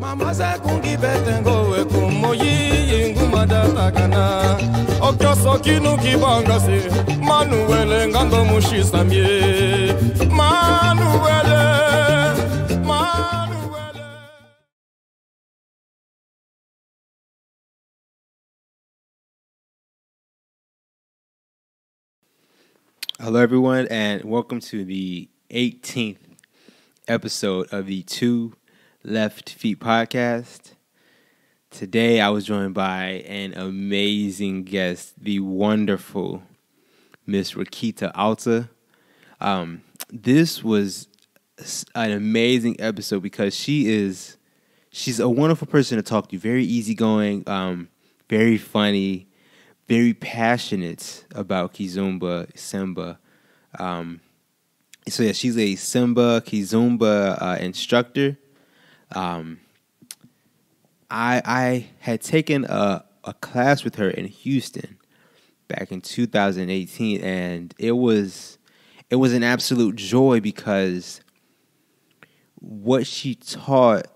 Mama za kungi betengo we kumoyi ingumada takana. Okyo sokinu kibanga se Manuele ngando mushisamye. Manuele. Hello, everyone, and welcome to the 18th episode of the Two Left Feet podcast. Today, I was joined by an amazing guest, the wonderful Miss Riquita Alta. This was an amazing episode because she's a wonderful person to talk to, very easygoing, very funny, very passionate about Kizomba, Semba. So yeah, she's a Semba, Kizomba instructor. I had taken a class with her in Houston back in 2018, and it was an absolute joy because what she taught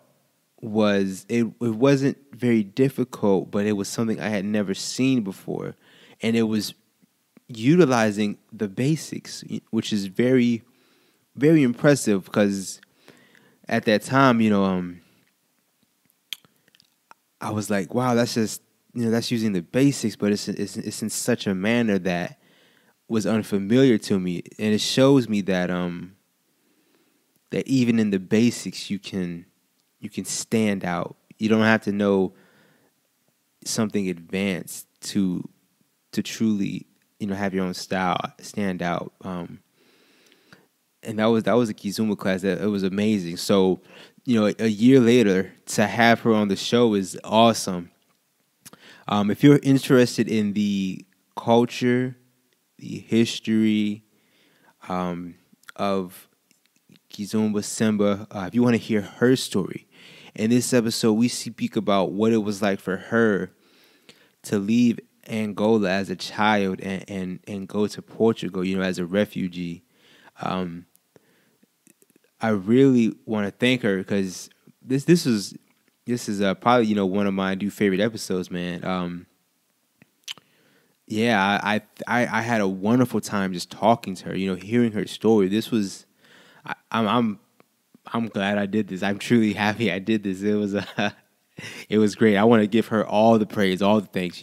was it wasn't very difficult, but it was something I had never seen before, and it was utilizing the basics, which is very, very impressive because at that time, I was like, wow, that's just that's using the basics, but it's in such a manner that was unfamiliar to me, and it shows me that that even in the basics you can stand out. You don't have to know something advanced to truly, have your own style, stand out. And that was a Kizomba class that it was amazing. So, a year later to have her on the show is awesome. If you're interested in the culture, the history of Kizomba Semba, if you want to hear her story, in this episode we speak about what it was like for her to leave Angola as a child and go to Portugal, as a refugee. I really want to thank her because this is probably one of my new favorite episodes, man. I had a wonderful time just talking to her, hearing her story. This was I'm glad I did this. I'm truly happy I did this. It was it was great. I want to give her all the praise, all the thanks,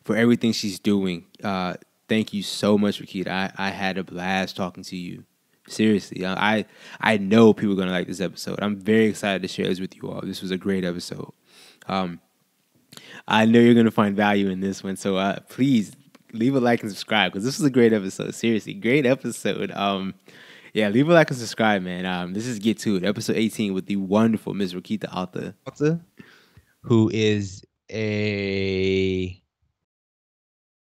for everything she's doing. Thank you so much, Riquita. I had a blast talking to you. Seriously, I know people are going to like this episode. I'm very excited to share this with you all. This was a great episode. I know you're going to find value in this one, so please leave a like and subscribe because this was a great episode. Seriously, great episode. Yeah, leave a like and subscribe, man. This is Get To It, episode 18 with the wonderful Ms. Riquita Alta, who is a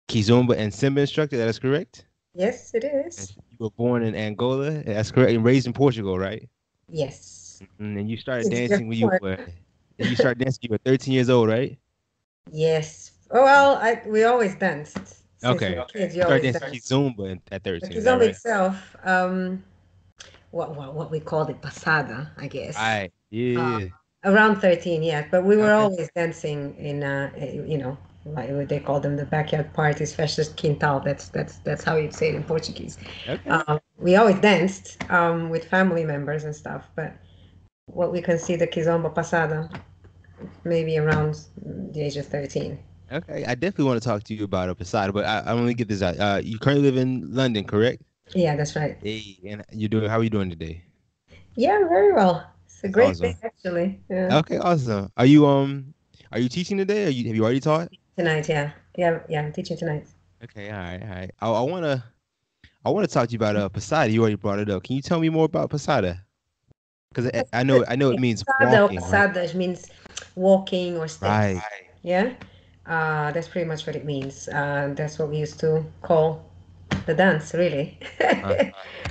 Kizomba and Semba instructor. That is correct? Yes, it is. You were born in Angola. That's correct. And raised in Portugal, right? Yes. And you started dancing when you were 13 years old, right? Yes. Oh, well, we always danced. Since Okay. We were kids, you started dancing Kizomba at 13. The Kizomba itself, what we called it, Passada, I guess. Right. Yeah. Around 13, yeah. But we were always dancing in, like they call them the backyard parties, festas quintal. That's how you'd say it in Portuguese. Okay. We always danced with family members and stuff. But what we consider Kizomba Passada, maybe around the age of 13. Okay, I definitely want to talk to you about Passada, but I want to get this out. You currently live in London, correct? Yeah, that's right. Hey, and how are you doing today? Yeah, very well. It's a great day, actually. Yeah. Okay, awesome. Are you teaching today? Have you already taught? Tonight, yeah. I'm teaching tonight. Okay, all right. I want to talk to you about Passada. You already brought it up. Can you tell me more about Passada? Because I know it means walking. Passada, right? Means walking or steps. Right. Yeah. That's pretty much what it means. That's what we used to call the dance, really.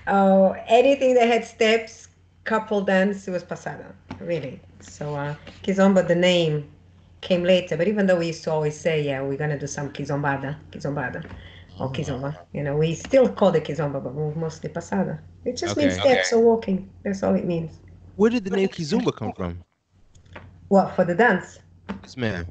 Anything that had steps, couple dance, it was Passada, really. So Kizomba, the name, came later. But even though we used to always say, yeah, we're going to do some Kizombada, or Kizomba. We still call it Kizomba, but mostly Passada. It just means steps or walking. That's all it means. Where did the name Kizomba come from? What for the dance? Yes, ma'am.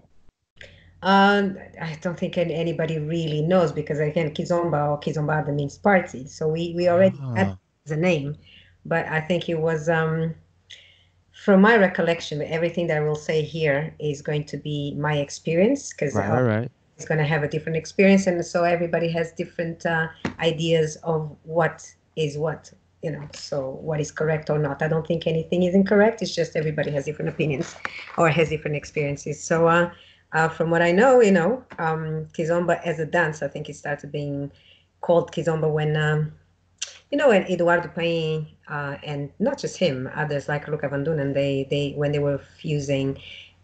I don't think anybody really knows because again, Kizomba or Kizombada means party. So we already had the name, but I think it was from my recollection. Everything that I will say here is going to be my experience because Right. it's going to have a different experience, and so everybody has different ideas of what is what. So what is correct or not. I don't think anything is incorrect. It's just everybody has different opinions or has different experiences. So from what I know, Kizomba as a dance, I think it started being called Kizomba when, when Eduardo Paim, and not just him, others like Luca Van Dunen, when they were fusing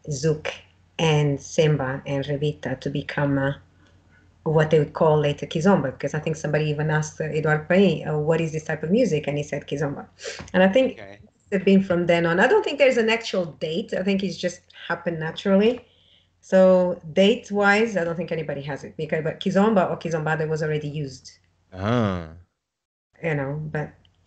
Zouk and Semba and Revita to become what they would call later Kizomba, because I think somebody even asked Eduardo Paim, what is this type of music? And he said Kizomba. And I think it's been from then on. I don't think there's an actual date. I think it's just happened naturally. So date-wise, I don't think anybody has it but Kizomba or Kizombada was already used. But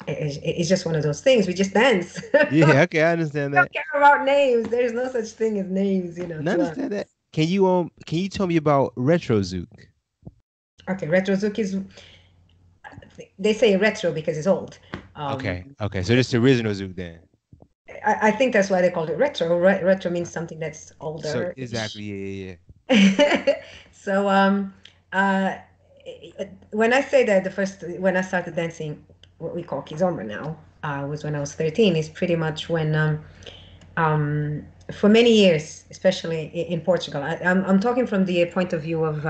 it's just one of those things. We just dance. Yeah, okay, I understand that. Don't care about names. There's no such thing as names, I understand that. Can you tell me about Retro Zouk? Okay, Retro Zouk is, they say retro because it's old. Okay, so just the original Zouk then. I think that's why they called it retro. Retro means something that's older. So exactly, yeah. So when I say that when I started dancing, what we call Kizomba now, was when I was 13. Is pretty much when for many years, especially in Portugal. I'm talking from the point of view of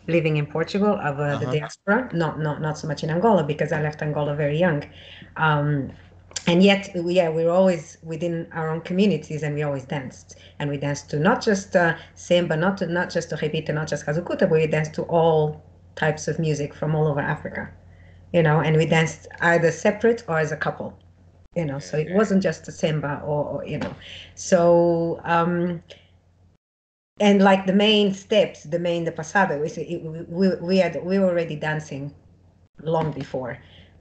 living in Portugal, of the diaspora, not so much in Angola, because I left Angola very young. And yet, we were always within our own communities, and we always danced. And we danced to not just Semba, not just to Repita, not just Kazukuta, but we danced to all types of music from all over Africa. And we danced either separate or as a couple. So it wasn't just a Semba or So, and like the main steps, the Passada, we were already dancing long before.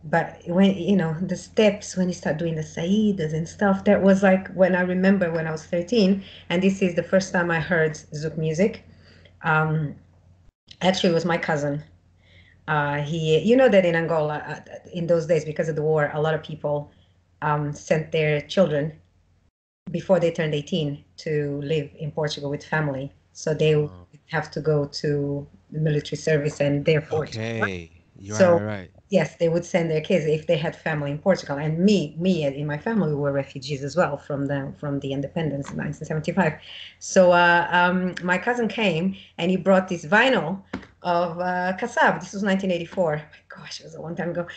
But when the steps, when you start doing the saidas and stuff, that was like when I remember when I was 13, and this is the first time I heard Zouk music. Actually, it was my cousin. He, that in Angola, in those days, because of the war, a lot of people sent their children before they turned 18 to live in Portugal with family. So they would have to go to the military service, and therefore. Okay. Right. Yes, they would send their kids if they had family in Portugal, and me in my family were refugees as well from the independence in 1975. So my cousin came and he brought this vinyl of Kassab. This was 1984. My gosh, it was a long time ago.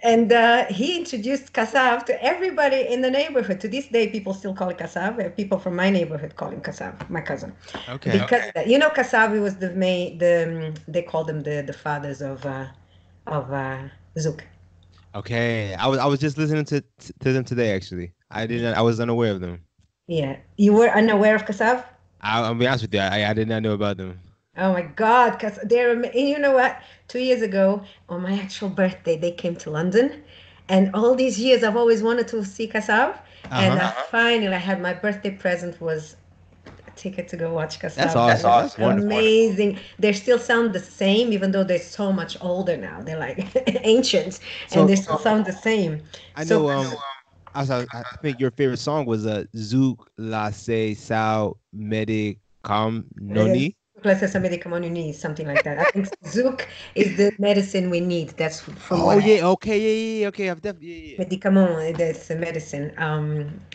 And he introduced Kassab to everybody in the neighborhood. To this day, people still call it Kassab. People from my neighborhood call him Kassab, my cousin. Okay. Because Kassab was they called them the fathers of Zouk. Okay, I was just listening to them today. Actually, I was unaware of them. Yeah, you were unaware of Kassab? I'll be honest with you, I did not know about them. Oh my God, because you know what? 2 years ago, on my actual birthday, they came to London, and all these years I've always wanted to see Kassab, and finally I had my birthday present was ticket to go watch Kassab. That's awesome. That's amazing. They still sound the same, even though they're so much older now. They're like ancient, and they still sound the same. I know. I think your favorite song was Zouk La Se Sao Medic Com Noni. Something like that. I think Zouk is the medicine we need. That's from okay. I've definitely Medicament, that's a medicine.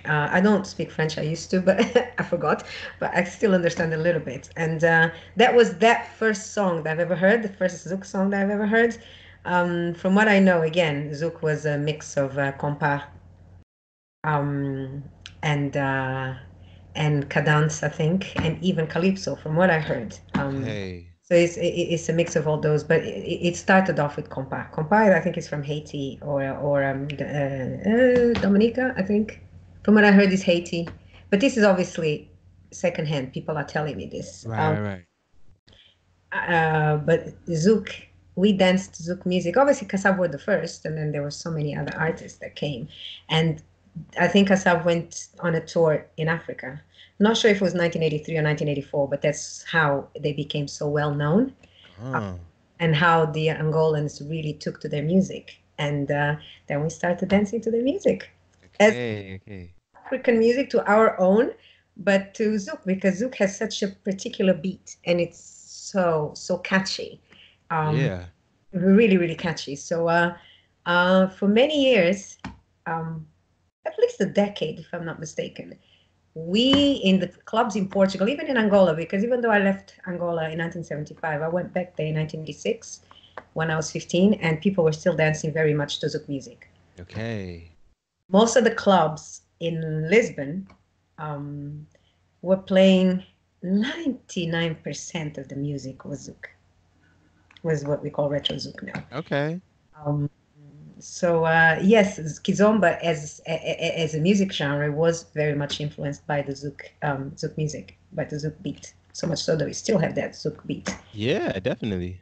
I don't speak French. I used to, but I forgot. But I still understand a little bit. And that was that first song that I've ever heard, the first Zouk song that I've ever heard. From what I know, again, Zouk was a mix of compa and cadence, I think, and even calypso, from what I heard. So it's a mix of all those, but it started off with compa. Compa, I think, is from Haiti or Dominica, I think. From what I heard, is Haiti, but this is obviously secondhand. People are telling me this. Right. But Zouk, we danced Zouk music. Obviously, Kassab were the first, and then there were so many other artists that came, and I think Asaf went on a tour in Africa. Not sure if it was 1983 or 1984, but that's how they became so well known, Oh. and how the Angolans really took to their music. And then we started dancing to their music as Okay. Okay. African music to our own, but to Zouk, because Zouk has such a particular beat and it's so catchy. Yeah. Really, really catchy. So for many years, um, at least a decade, if I'm not mistaken, we in the clubs in Portugal, even in Angola, because even though I left Angola in 1975, I went back there in 1986 when I was 15, and people were still dancing very much to Zouk music. Okay. Most of the clubs in Lisbon um, were playing 99% of the music was Zouk, was what we call Retro Zouk now. Okay. Um, so yes, Kizomba as a music genre was very much influenced by the Zouk music, by the Zouk beat. So much so that we still have that Zouk beat. Yeah, definitely.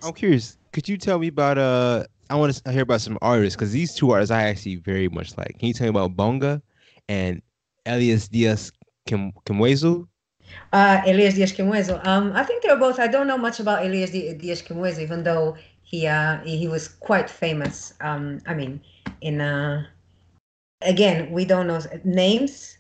I'm curious. Could you tell me about I want to hear about some artists because these two artists I actually very much like. Can you tell me about Bonga and Elias Diaz Kimwezu? Elias Dias Quimoeso. I think they're both. I don't know much about Dias Quimoeso, even though he was quite famous. I mean, in again, we don't know names.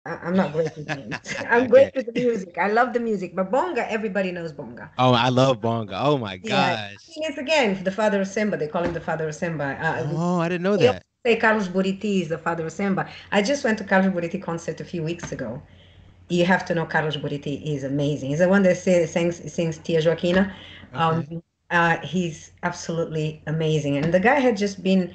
I'm not great with names. I'm Okay. great with the music. I love the music, but Bonga, everybody knows Bonga. Oh, I love Bonga. Oh my Yeah, gosh. he is again the father of Semba. They call him the father of Semba. Oh, I didn't know They also that. say Carlos Buriti is the father of Semba. I just went to Carlos Buriti concert a few weeks ago. You have to know Carlos Buriti is amazing. He's the one that sings Tia Joaquina. Okay. He's absolutely amazing. And the guy had just been,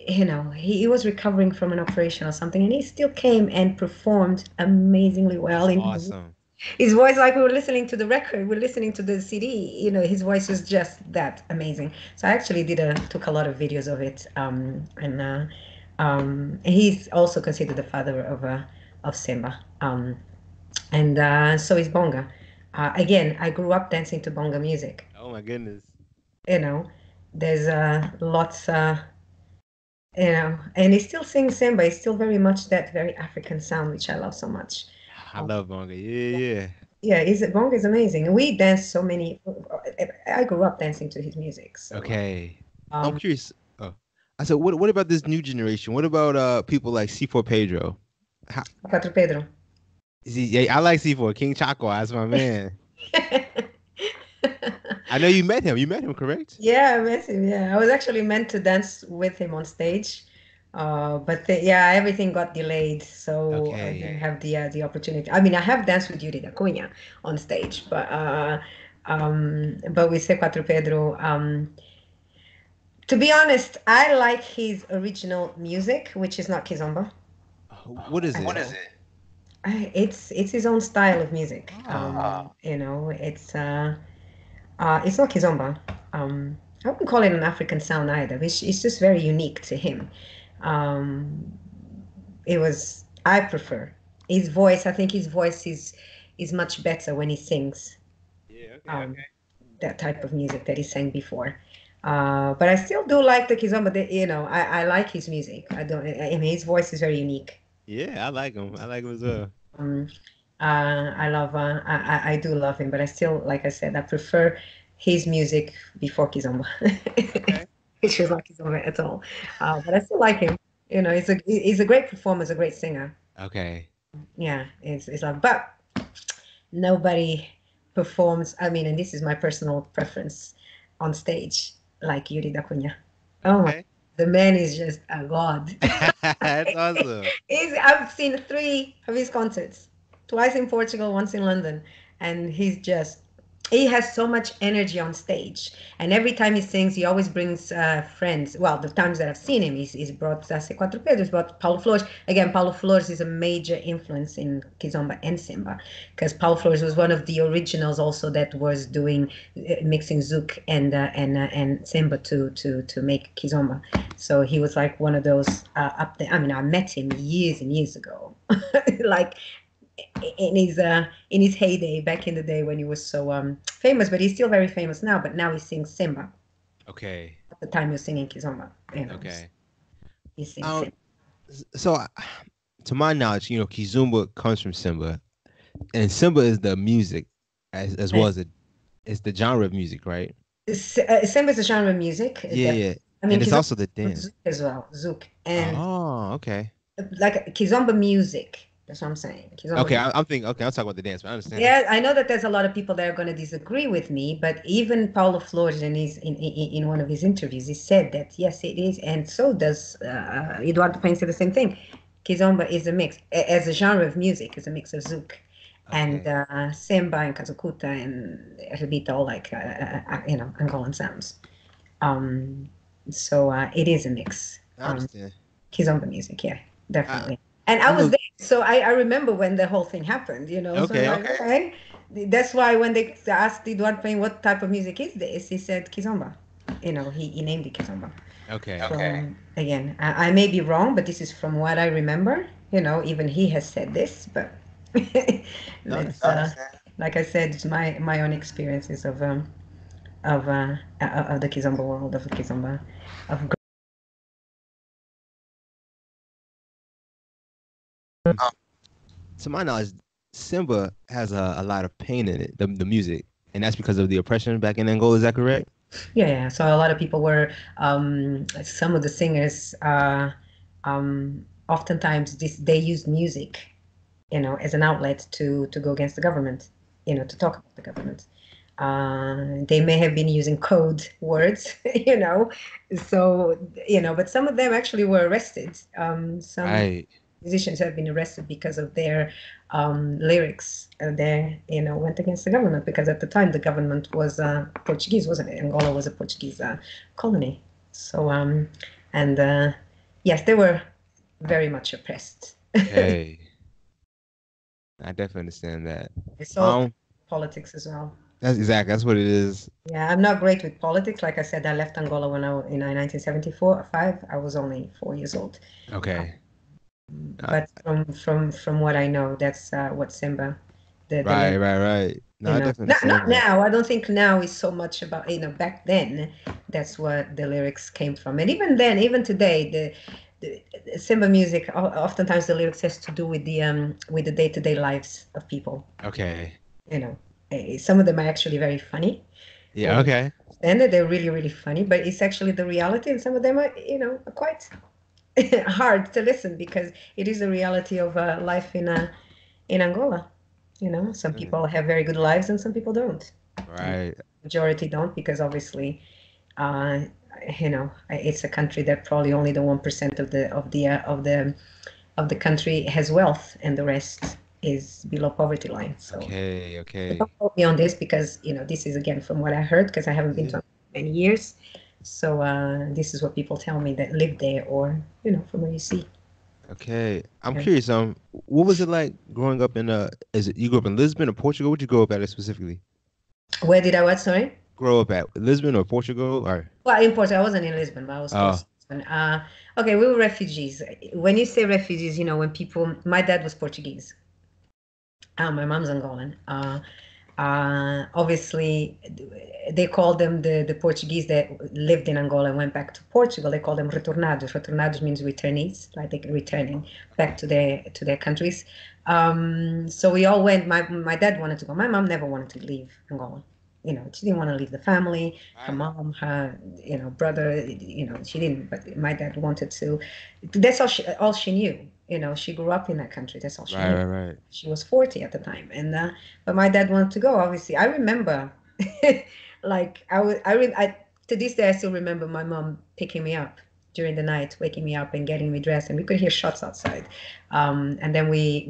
he was recovering from an operation or something, and he still came and performed amazingly well. That's In awesome. his voice, like we were listening to the record, we're listening to the CD. His voice was just that amazing. So I actually took a lot of videos of it, and he's also considered the father of Simba. And so is Bonga. Again, I grew up dancing to Bonga music. Oh my goodness. You know, there's lots, and he still sings Semba. He's still very much that very African sound, which I love so much. I love Bonga. Yeah, Yeah, Bonga is amazing. And we danced so many. I grew up dancing to his music. yeah. So, Okay. I'm um, curious. Oh, I said, what about this new generation? What about people like C4 Pedro? How, Quatro Pedro. yeah, I like C4 King Chaco. That's my man. I know you met him. You met him, correct? Yeah, I met him. Yeah, I was actually meant to dance with him on stage, but yeah, everything got delayed, so I didn't Okay. have the opportunity. I mean, I have danced with Yuri da Cunha on stage, but with C. Quatro Pedro, to be honest, I like his original music, which is not Kizomba. What is What it? is it? It's his own style of music. Ah, It's not Kizomba. I wouldn't call it an African sound either. It's just very unique to him. Um, I prefer his voice. I think his voice is much better when he sings yeah. Okay. um, that type of music that he sang before. But I still do like the Kizomba. I like his music. I mean, his voice is very unique. Yeah, I like him. I like him as well. Um, I do love him, but I still, like I said, I prefer his music before Kizomba, Okay. which is not Kizomba at all. But I still like him. He's a great performer, he's a great singer. Okay. Yeah, it's like, but nobody performs. I mean, and this is my personal preference on stage, like Yuri da Cunha. Oh my, Okay. the man is just a god. That's awesome. I've seen three of his concerts, twice in Portugal, once in London, and he has so much energy on stage. And every time he sings, he always brings friends. Well, the times that I've seen him, he's brought C. Quatro Pedro, he's brought Paulo Flores. Again, Paulo Flores is a major influence in Kizomba and Semba, because Paulo Flores was one of the originals also that was doing mixing Zouk and Semba to make Kizomba. So he was like one of those up there. I mean, I met him years and years ago, like in his heyday back in the day when he was so famous. But he's still very famous now. But now he sings Semba. Okay. At the time he was singing Kizomba. Okay. he sings Um, Semba. so, to my knowledge, Kizomba comes from Semba, and Semba is the music, as well as it's the genre of music, right? Semba is a genre of music. Yeah, yeah, I mean, and it's Kizomba also the dance. Zouk as well, Zouk, and Oh, okay. like Kizomba music. That's what I'm saying. Kizomba Okay, music. I'm thinking. Okay, I'll talk about the dance, but I understand. Yeah, I know that there's a lot of people that are going to disagree with me, but even Paulo Flores in one of his interviews, he said that yes, it is, and so does Eduardo Paine said the same thing. Kizomba is a mix, as a genre of music, is a mix of Zouk and Okay, Semba and Kazukuta and Rebita, all like Angolan sounds. Um, so it is a mix. I understand. Kizomba music, yeah, I definitely. And I I was know. there, so I remember when the whole thing happened, So I'm Okay, like, okay. okay. That's why when they asked Eduardo Paine what type of music is this, he said Kizomba. He named it Kizomba. Okay. So again, I may be wrong, but this is from what I remember. Even he has said this, but No, I let's understand. like I said, it's my own experiences of the Kizomba world, of the Kizomba, of To my knowledge, Simba has a lot of pain in it, the music, and that's because of the oppression back in Angola. Is that correct? Yeah. So a lot of people were, some of the singers, oftentimes they used music, as an outlet to go against the government, to talk about the government. They may have been using code words, so, but some of them actually were arrested. Some Right. musicians have been arrested because of their lyrics. They, went against the government because at the time the government was Portuguese, wasn't it? Angola was a Portuguese colony. So, and yes, they were very much oppressed. Okay. I definitely understand that. It's all Um, politics as well. that's what it is. Yeah, I'm not great with politics. Like I said, I left Angola when I in 1974, 5. I was only 4 years old. Okay. Uh, But from what I know, that's what Simba, the right, lyric, right, right. No, I definitely not understand that. now. I don't think now is so much about, back then, that's what the lyrics came from. And even then, even today, the Simba music, oftentimes the lyrics has to do with the day-to-day lives of people. Okay. Some of them are actually very funny. Yeah. Okay. And they're really, really funny, but it's actually the reality, and some of them are, are quite hard to listen because it is the reality of life in Angola. Some people have very good lives and some people don't. Right. Majority don't because obviously, uh, it's a country that probably only the 1% of the country has wealth, and the rest is below poverty line. So Okay. don't Okay. quote me on this because this is again from what I heard because I haven't been Yeah. to many years. So this is what people tell me that live there or from where you see. Okay. I'm Yeah. curious. What was it like growing up in Is it you grew up in Lisbon or Portugal? Where'd you grow up at specifically? Where did I what? Sorry. Grow up at Lisbon or Portugal or? Well, in Portugal, I wasn't in Lisbon, but I was close Oh. to Lisbon. Okay, we were refugees. When you say refugees, when people, my dad was Portuguese. My mom's Angolan. Obviously, they called them the Portuguese that lived in Angola and went back to Portugal. They called them retornados. Retornados means returnees, like they're returning back to their countries. So we all went. My dad wanted to go. My mom never wanted to leave Angola. She didn't want to leave the family. Her Right. mom, her brother. She didn't. But my dad wanted to. That's all she knew. She grew up in that country. That's all she Right. knew. Right. Right. She was 40 at the time, and but my dad wanted to go. Obviously, I remember, like I to this day I still remember my mom picking me up during the night, waking me up and getting me dressed, and we could hear shots outside. And then we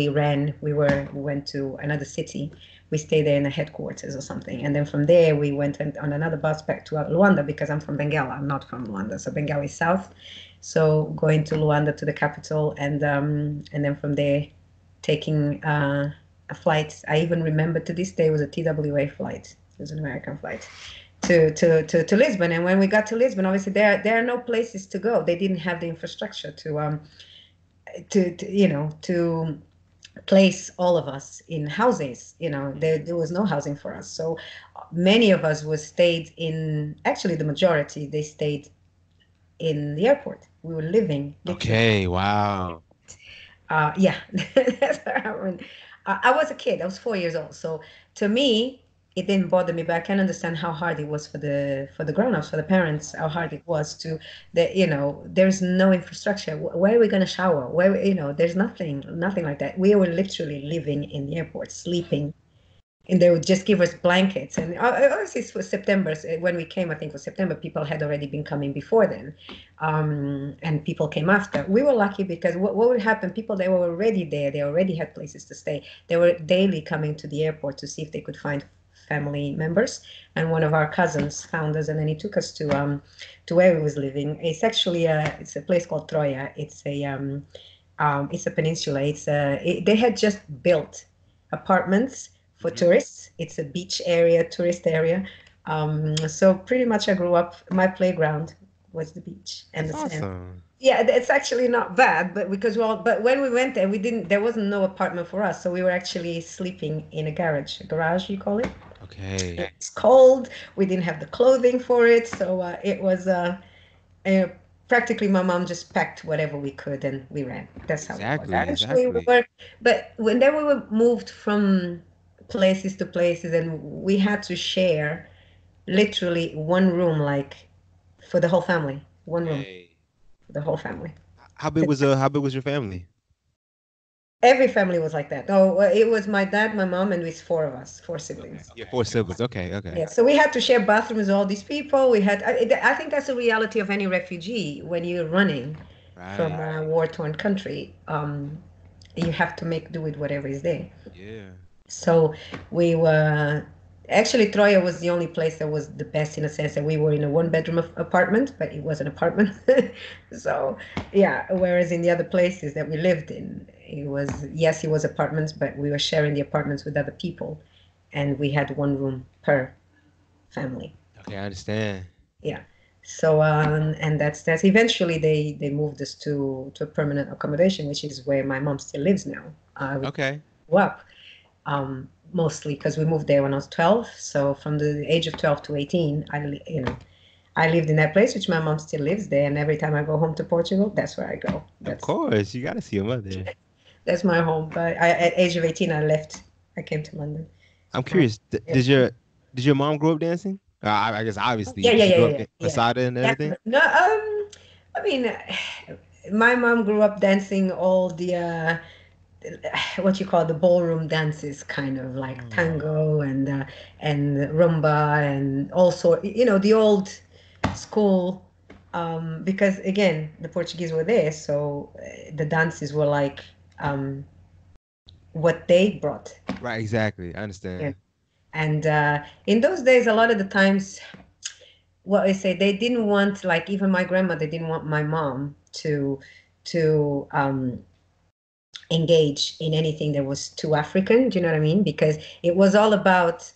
ran. We went to another city. We stayed there in the headquarters or something, and then from there we went on another bus back to Luanda because I'm from Benguela. I'm not from Luanda, so Benguela is south. So going to Luanda to the capital, and then from there taking a flight. I even remember to this day it was a TWA flight. It was an American flight to Lisbon. And when we got to Lisbon, obviously there are no places to go. They didn't have the infrastructure to place all of us in houses. There was no housing for us. So many of us stayed in. Actually, the majority they stayed in the airport. We were living. Literally. Okay, wow. Yeah, that's what happened. I was a kid. I was 4 years old. So to me, it didn't bother me. But I can understand how hard it was for the grown-ups, for the parents, how hard it was to there's no infrastructure. Where are we going to shower? There's nothing like that. We were literally living in the airport, sleeping, and they would just give us blankets. And obviously, it was September. So when we came, I think it was September. People had already been coming before then, and people came after. We were lucky because what would happen? People that were already there, they already had places to stay. They were daily coming to the airport to see if they could find family members. And one of our cousins found us, and then he took us to where we was living. It's actually it's a place called Troia. It's a peninsula. They had just built apartments for tourists. It's a beach area, tourist area. So pretty much I grew up, my playground was the beach and That's the sand. awesome. Yeah, it's actually not bad, but but when we went there, there wasn't no apartment for us. So we were actually sleeping in a garage, you call it. Okay. It's cold. We didn't have the clothing for it. So it was practically my mom just packed whatever we could and we ran. That's how it was. Eventually we were, but when then we were moved from places to places and we had to share literally one room, like for the whole family, one room for the whole family. How big was your family? Every family was like that. Oh, it was my dad, my mom, and it's four of us, four siblings. Yeah, 4 siblings. Okay. Yeah, so we had to share bathrooms with all these people. I think that's the reality of any refugee when you're running from a war-torn country. You have to make do with whatever is there. Yeah. So we were actually Troia was the only place that was the best in a sense that we were in a one-bedroom apartment, but it was an apartment. So yeah, whereas in the other places that we lived in, it was apartments, but we were sharing the apartments with other people, and we had one room per family. Okay, I understand. Yeah. So and that's eventually they moved us to a permanent accommodation, which is where my mom still lives now. Okay. Grew up. Mostly because we moved there when I was 12. So from the age of 12 to 18, I lived in that place, which my mom still lives there. And every time I go home to Portugal, that's where I go. Of course, you got to see your mother. That's my home. But at age of 18, I left. I came to London. I'm curious. Did your mom grow up dancing? I guess obviously. Yeah. Passada and everything. No, I mean, my mom grew up dancing all the what you call the ballroom dances, kind of like tango and rumba and also the old school. Because again, the Portuguese were there, so the dances were like what they brought. Right, exactly. I understand. Yeah. And in those days, a lot of the times, what I say, they didn't want, like even my grandmother didn't want my mom to engage in anything that was too African. Do you know what I mean? Because it was all about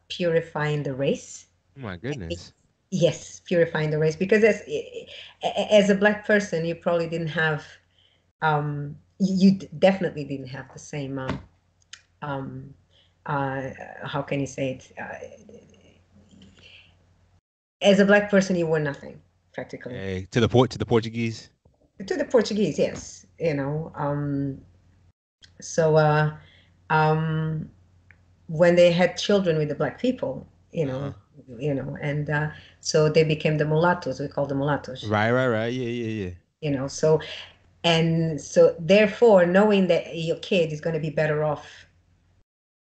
purifying the race. Oh my goodness. Yes, purifying the race. Because as a Black person, you probably didn't have, you definitely didn't have the same, how can you say it? As a Black person, you were nothing, practically. Hey, to the Portuguese? To the Portuguese, yes. So when they had children with the Black people, and so they became the mulattoes. We call them mulattoes. Right. Yeah. So therefore, knowing that your kid is going to be better off,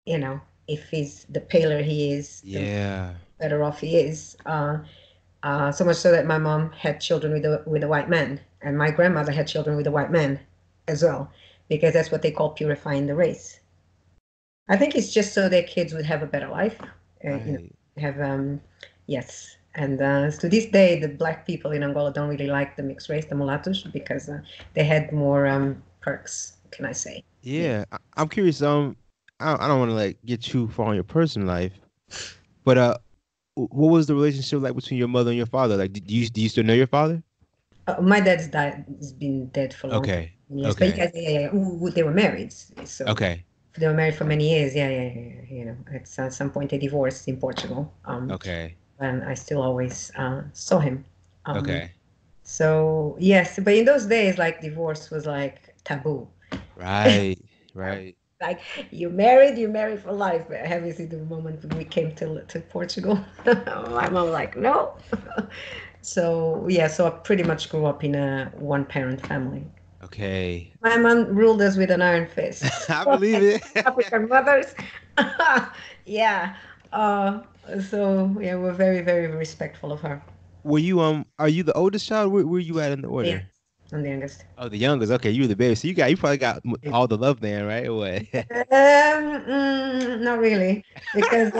if he's the paler he is, yeah, the better off he is. So much so that my mom had children with a white man, and my grandmother had children with a white man as well, because that's what they call purifying the race. I think it's just so their kids would have a better life. Yes. And to this day, the Black people in Angola don't really like the mixed race, the mulattoes, because they had more perks, can I say? Yeah. I'm curious. I don't want to get too far on your personal life, but what was the relationship like between your mother and your father? Do you still know your father? My dad's died. He's been dead for long. Okay. Yes, okay. But they were married. So okay. They were married for many years. Yeah. At some point they divorced in Portugal. Okay. And I still always saw him. Okay. So yes, but in those days, like divorce was like taboo. Right, right. Like you married for life. But have you seen the moment when we came to Portugal? My mom was like, no. So yeah, so I pretty much grew up in a one-parent family. Okay. My mom ruled us with an iron fist. I believe it. African mothers. Yeah. Uh, so yeah, we're very, very respectful of her. Were you are you the oldest child? Where you at in the Yeah, order? I'm the youngest. Oh, the youngest. Okay, you were the baby. So you probably got all the love then, right? Or what? Not really, because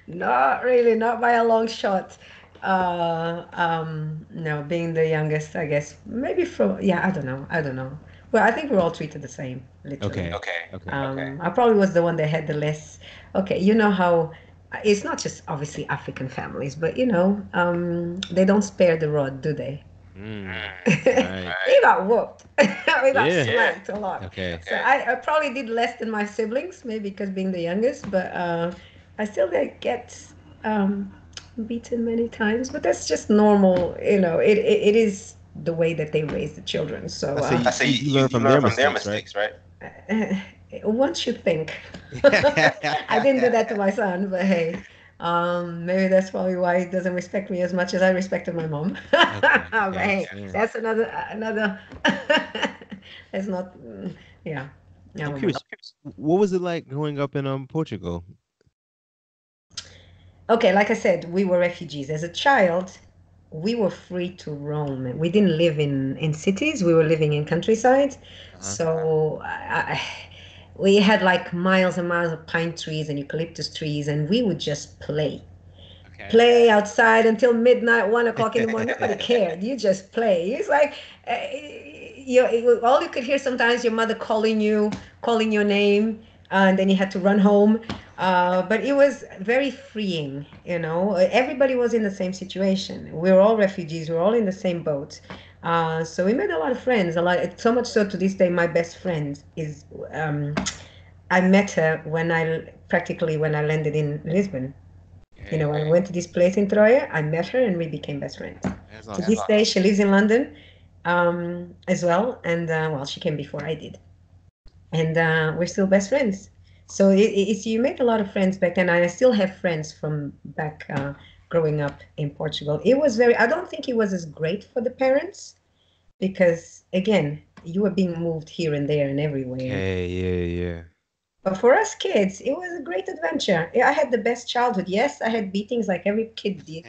not really, not by a long shot. No, being the youngest, I guess maybe from yeah, I don't know. Well, I think we're all treated the same, literally. Okay. Okay. Okay. I probably was the one that had the less. Okay, you know how it's not just obviously African families, but they don't spare the rod, do they? Right. We got whooped. We got Yeah. slapped a lot. Okay. So I probably did less than my siblings, maybe because being the youngest, but I still did get um, beaten many times. But that's just normal, it is the way that they raise the children. So I say you learn you from learn their from their mistakes, right? mistakes, right? Once you think. I didn't do that to my son, but hey, maybe that's probably why he doesn't respect me as much as I respected my mom. Okay. But Okay. I hey, understand. that's another. That's not. Yeah, I'm never mind. curious. What was it like growing up in Portugal? Okay, like I said, we were refugees. As a child, we were free to roam. We didn't live in cities. We were living in countryside. Uh-huh. So we had like miles and miles of pine trees and eucalyptus trees, and we would just Okay. play outside until midnight, 1 o'clock in the morning. Nobody cared. You just play. It's like all you could hear sometimes your mother calling your name, and then you had to run home. But it was very freeing. Everybody was in the same situation. We were all refugees. We were all in the same boat. So we made a lot of friends. A lot, so much so to this day, my best friend is. I met her when I landed in Lisbon. Okay. When I went to this place in Troia, I met her and we became best friends. That's To awesome. this day, she lives in London as well. And well, she came before I did. And we're still best friends. So you made a lot of friends back then. I still have friends from back growing up in Portugal. I don't think it was as great for the parents because, again, you were being moved here and there and everywhere. Okay. Yeah. Yeah. But for us kids, it was a great adventure. I had the best childhood. Yes, I had beatings like every kid did.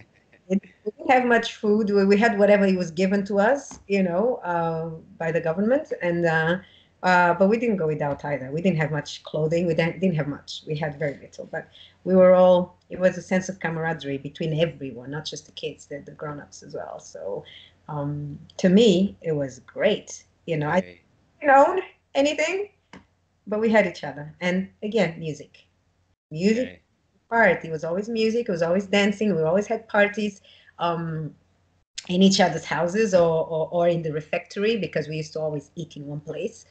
We didn't have much food. We had whatever was given to us, by the government, and but we didn't go without either. We didn't have much clothing. We didn't have much. We had very little, but we were all. It was a sense of camaraderie between everyone, not just the kids, the grown-ups as well. So, to me, it was great. I Okay. didn't own anything, but we had each other. And again, music Okay. part. It was always music. It was always dancing. We always had parties um, in each other's houses or in the refectory because we used to always eat in one place.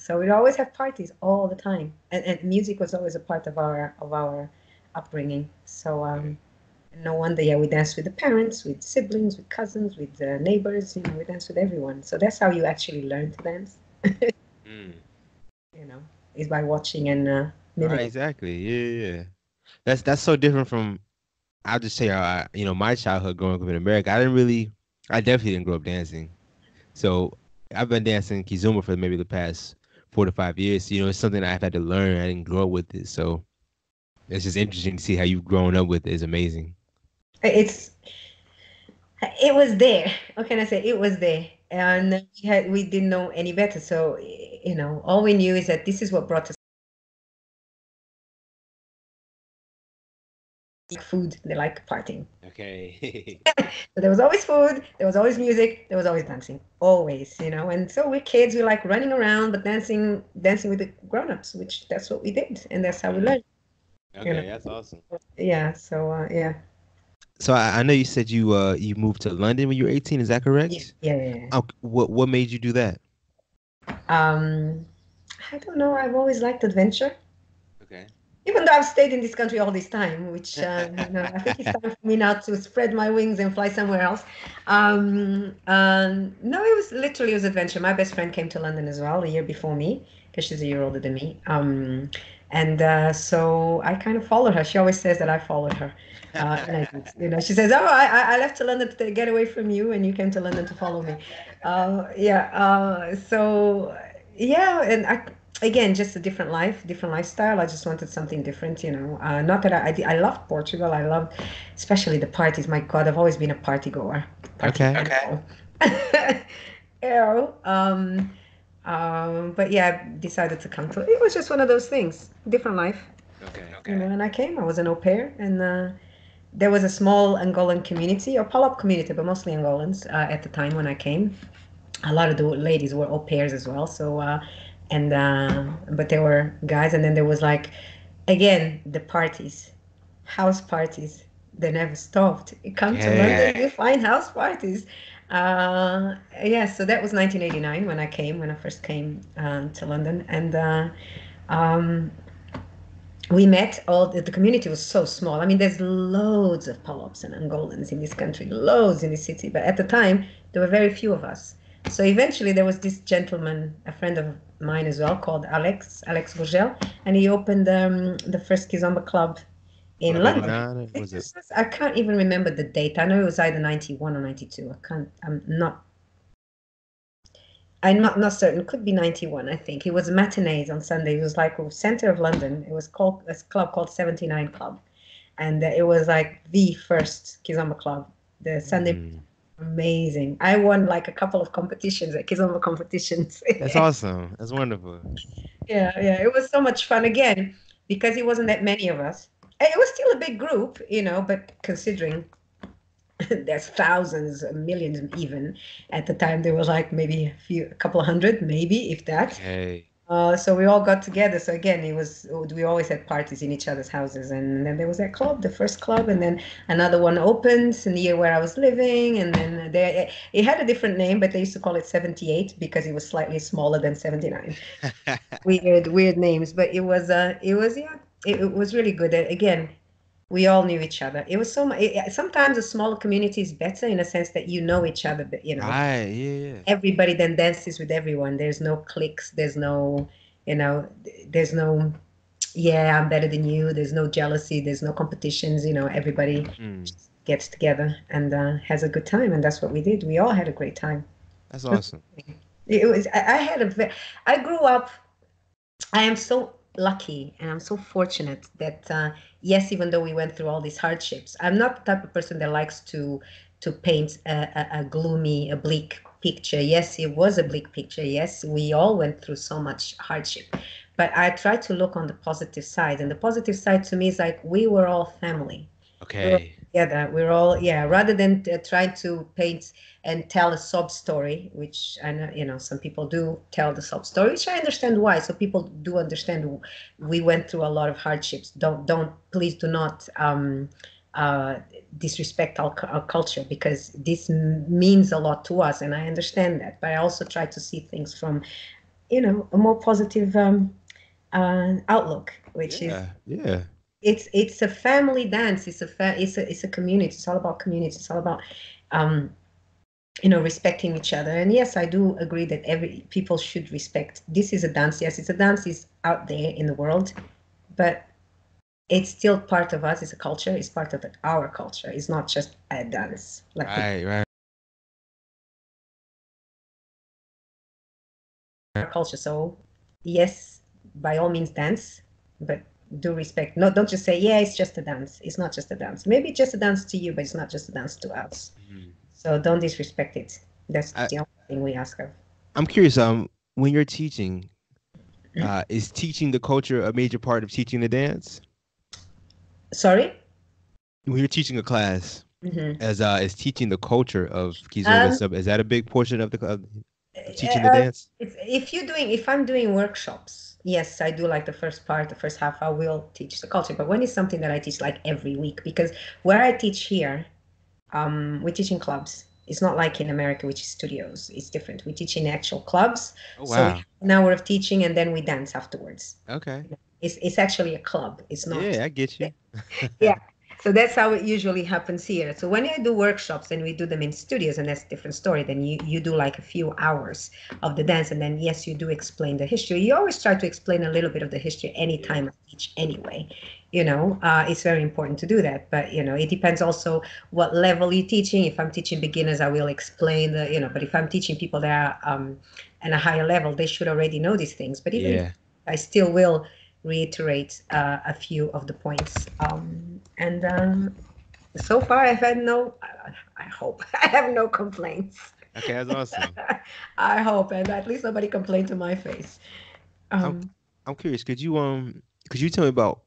So we'd always have parties all the time, and music was always a part of our upbringing. So Okay. no wonder, yeah, we danced with the parents, with siblings, with cousins, with neighbors. We danced with everyone. So that's how you actually learn to dance. Mm. You know, is by watching and Right. mimicking. Exactly. Yeah. Yeah. That's so different from. I'll just say, my childhood growing up in America. I definitely didn't grow up dancing. So I've been dancing Kizomba for maybe the past 4 to 5 years. It's something I've had to learn. I didn't grow up with it, so it's just interesting to see how you've grown up with it. It's amazing. It's it was there. What can I say? It was there, and we didn't know any better. So all we knew is that this is what brought us food. They like partying. Okay. So there was always food. There was always music. There was always dancing. Always. And so we're kids. We like running around, but dancing with the grown-ups, which that's what we did, and that's how we Mm. learned. You know. Okay, that's awesome. Yeah. So yeah. So I know you said you moved to London when you were 18. Is that Yeah. correct? Yeah. Yeah. What made you do that? Um, I don't know. I've always liked adventure. Okay. Even though I've stayed in this country all this time, which I think it's time for me now to spread my wings and fly somewhere else. No, it was adventure. My best friend came to London as well a year before me because she's a year older than me. So I kind of followed her. She always says that I followed her. And I did. She says, "Oh, I left to London to get away from you, and you came to London to follow me." And again, just a different life, different lifestyle. I just wanted something different, Not that I loved Portugal. I loved, especially the parties. My God, I've always been a party goer. Okay. But yeah, I decided to come to. It was just one of those things, different life. Okay. And I came. I was an au pair, and there was a small Angolan community, or Palop community, but mostly Angolans at the time when I came. A lot of the ladies were au pairs as well. So. But there were guys, and then there was again, the parties, house parties. They never stopped. You come to London, you find house parties. So that was 1989 when I first came to London, and we met the community was so small. I mean, there's loads of Palops and Angolans in this country, loads in this city, but at the time there were very few of us. So eventually there was this gentleman, a friend of mine as well, called Alex Gurgel, and he opened the first Kizomba club in London. I can't even remember the date. I know it was either 91 or 92. I'm not certain. It could be 91, I think. It was matinees on Sunday. It was center of London. It was called a club called 79 Club. And it was the first Kizomba club. The Sunday amazing. I won a couple of competitions, Kizomba competitions. That's awesome. That's wonderful. Yeah. It was so much fun again because it wasn't that many of us. It was still a big group, but considering there's thousands, millions even at the time, there was maybe a couple of hundred, maybe if that. Okay. So we all got together. So again, we always had parties in each other's houses, and then there was that club, the first club, and then another one opened in the year where I was living, and then it had a different name, but they used to call it 78 because it was slightly smaller than 79. weird names, but it was really good. Again, we all knew each other. It was sometimes a smaller community is better in a sense that you know each other, but Right, yeah. Everybody then dances with everyone. There's no cliques. There's no, there's no, yeah, I'm better than you. There's no jealousy. There's no competitions. Everybody gets together and has a good time, and that's what we did. We all had a great time. That's awesome. It was. I grew up. I am so lucky and I'm so fortunate that yes, even though we went through all these hardships, I'm not the type of person that likes to paint a gloomy, a bleak picture. Yes, it was a bleak picture. Yes, we all went through so much hardship, but I try to look on the positive side, and the positive side to me is we were all family. Okay. We're all rather than try to paint and tell a sob story, which I know, some people do tell the sob story, which I understand why. So people do understand we went through a lot of hardships. Please do not disrespect our culture, because this means a lot to us, and I understand that. But I also try to see things from, a more positive outlook, which is It's a family dance. It's a community. It's all about community. It's all about respecting each other. And yes, I do agree that people should respect. This is a dance. Yes, it's a dance. It's out there in the world, but it's still part of us. It's a culture. It's part of our culture. It's not just a dance. Right. Our culture. So yes, by all means dance, but do respect. No, don't just say, yeah, it's just a dance. It's not just a dance. Maybe it's just a dance to you, but it's not just a dance to us. So don't disrespect it. That's the only thing we ask of. I'm curious, when you're teaching, is teaching the culture a major part of teaching the dance? Sorry? When you're teaching a class, is teaching the culture of Kizomba and Semba, is that a big portion of teaching the dance? If I'm doing workshops, yes, I do the first part, the first half, I will teach the culture. But when it's something that I teach every week, because where I teach here, we teach in clubs. It's not like in America, which is studios. It's different. We teach in actual clubs. Oh, wow. So we have an hour of teaching, and then we dance afterwards. Okay. It's actually a club. It's not. Yeah, I get you. Yeah. So that's how it usually happens here. So when I do workshops and we do them in studios, and that's a different story, then you do like a few hours of the dance, and then yes, you do explain the history. You always try to explain a little bit of the history anytime I teach anyway. It's very important to do that. But it depends also what level you're teaching. If I'm teaching beginners, I will explain but if I'm teaching people that are at a higher level, they should already know these things. But even Yeah. I still will reiterate a few of the points. And so far, I've had I hope I have no complaints. Okay, that's awesome. I hope, and at least nobody complained to my face. I'm I'm curious. Could you tell me about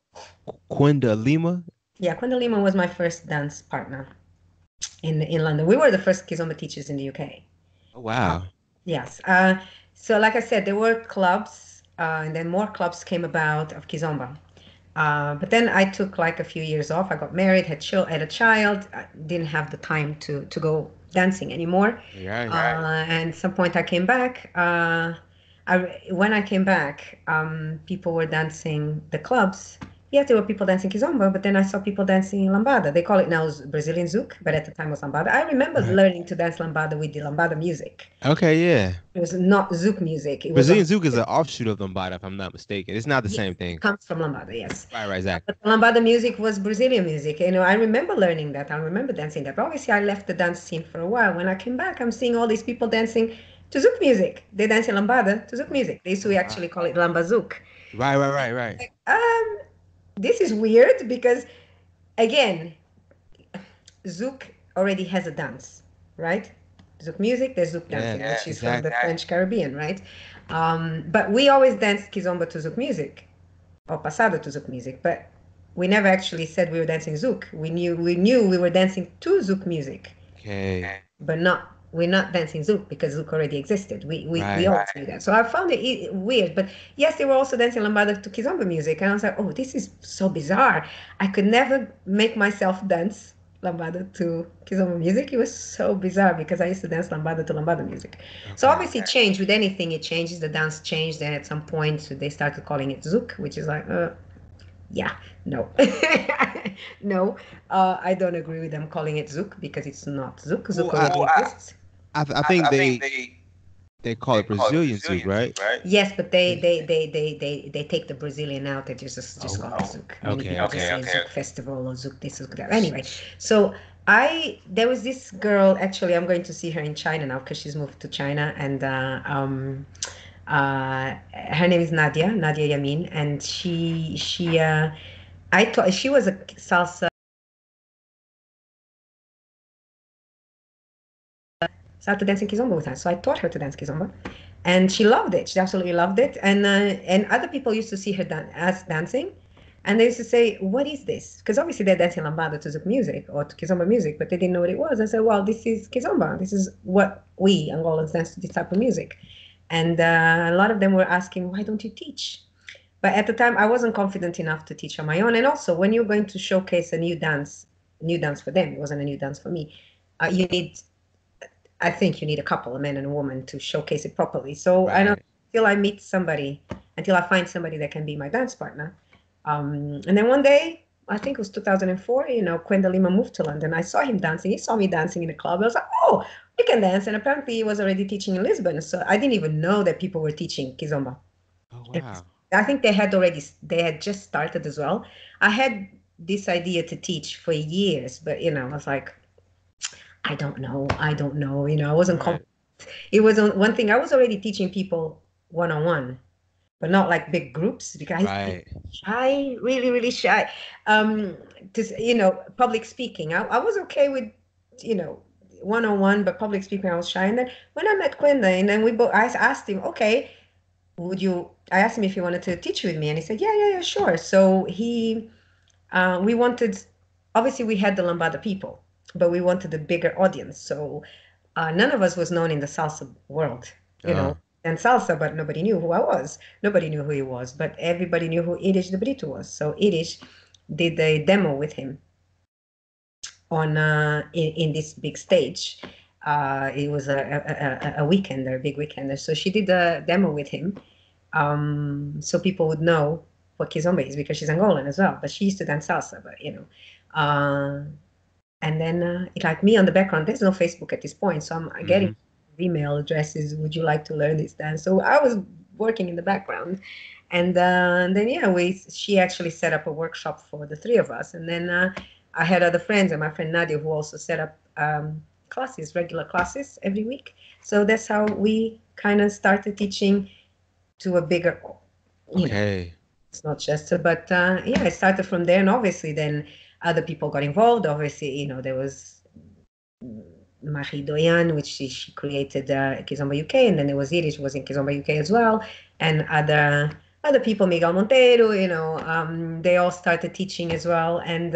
Kwenda Lima? Yeah, Kwenda Lima was my first dance partner in London. We were the first Kizomba teachers in the UK. Oh wow. Yes. So like I said, there were clubs, and then more clubs came about of Kizomba. But then I took like a few years off. I got married, had a child. I didn't have the time to go dancing anymore. Right. And at some point I came back. When I came back, people were dancing the clubs. Yes, there were people dancing Kizomba, but then I saw people dancing lambada. They call it now Brazilian Zouk, but at the time it was lambada. I remember learning to dance lambada with the lambada music. Okay, yeah. It was not Zouk music. It Brazilian was Zouk is an offshoot of lambada, if I'm not mistaken. It's not the same thing. It comes from lambada, yes. Right, exactly. But lambada music was Brazilian music. I remember learning that. I remember dancing that. But obviously, I left the dance scene for a while. When I came back, I'm seeing all these people dancing to Zouk music. They dance in lambada to Zouk music. They used to actually call it lamba Zouk. Right. This is weird because, again, Zouk already has a dance, right? Zouk music, there's Zouk dancing, which is from the French Caribbean, right? But we always danced Kizomba to Zouk music, or Passada to Zouk music, but we never actually said we were dancing Zouk. We knew we were dancing to Zouk music. Okay. But we're not dancing Zouk because Zouk already existed. We always knew that. So I found it weird. But yes, they were also dancing lambada to Kizomba music. And I was like, oh, this is so bizarre. I could never make myself dance lambada to Kizomba music. It was so bizarre because I used to dance lambada to lambada music. Okay. So obviously it changed. With anything, it changes. The dance changed. Then at some point, they started calling it Zouk, which is like, no. No, I don't agree with them calling it Zouk because it's not Zouk. Zouk already exists. I think they call it Brazilian Zouk, right? Yes, but they take the Brazilian out. They just call it Zouk. Okay. Zouk festival or Zouk this, Zouk that. Anyway, so there was this girl. Actually, I'm going to see her in China now because she's moved to China, and her name is Nadia Yamin, and I thought she was a salsa. Started dancing Kizomba with her, so I taught her to dance Kizomba, and she loved it. She absolutely loved it, and other people used to see her dancing, and they used to say, "What is this?" Because obviously they're dancing lambada to Zouk music or to Kizomba music, but they didn't know what it was. I said, "Well, this is Kizomba. This is what we Angolans dance to this type of music," and a lot of them were asking, "Why don't you teach?" But at the time, I wasn't confident enough to teach on my own. And also, when you're going to showcase a new dance for them, it wasn't a new dance for me. I think you need a couple, a man and a woman, to showcase it properly. So I don't until I find somebody that can be my dance partner. And then one day, I think it was 2004, Kwenda Lima moved to London. I saw him dancing. He saw me dancing in a club. I was like, oh, we can dance. And apparently he was already teaching in Lisbon. So I didn't even know that people were teaching Kizomba. Oh, wow. I think they had just started as well. I had this idea to teach for years, but, I was like, I don't know. I wasn't confident. It was one thing. I was already teaching people one-on-one, but not like big groups because I was shy, really, really shy. Public speaking. I was okay with, one-on-one, but public speaking, I was shy. And then when I met Kwenda, and then I asked him, okay, I asked him if he wanted to teach with me, and he said, yeah, sure. So we wanted, obviously we had the lambada people, but we wanted a bigger audience. So none of us was known in the salsa world, and salsa, but nobody knew who I was. Nobody knew who he was, but everybody knew who Irish the Brito was. So Irish did a demo with him on in this big stage. It was a weekender, a big weekender. So she did a demo with him, so people would know what Kizomba is, because she's Angolan as well, but she used to dance salsa, but and then like me on the background, there's no Facebook at this point, so I'm getting email addresses. Would you like to learn this dance? So I was working in the background, and then she actually set up a workshop for the three of us, and then I had other friends, and my friend Nadia, who also set up classes, regular classes every week. So that's how we kind of started teaching to a bigger, it's not just, but I started from there, and obviously then other people got involved. Obviously, there was Marie Doyan, which she created Kizomba UK, and then there was Irish, who was in Kizomba UK as well, and other people, Miguel Monteiro, they all started teaching as well, and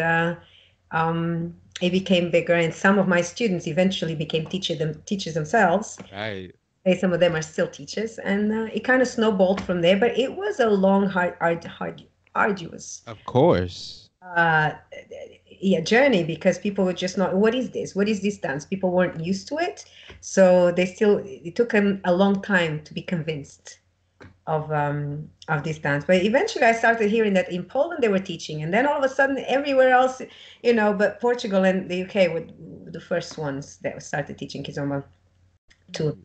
it became bigger, and some of my students eventually became teachers themselves. Right. Some of them are still teachers, and it kind of snowballed from there. But it was a long, hard, arduous. Of course. Journey, because people were just not. What is this? What is this dance? People weren't used to it, so it took them a long time to be convinced of this dance. But eventually I started hearing that in Poland they were teaching, and then all of a sudden everywhere else, but Portugal and the UK were the first ones that started teaching Kizomba to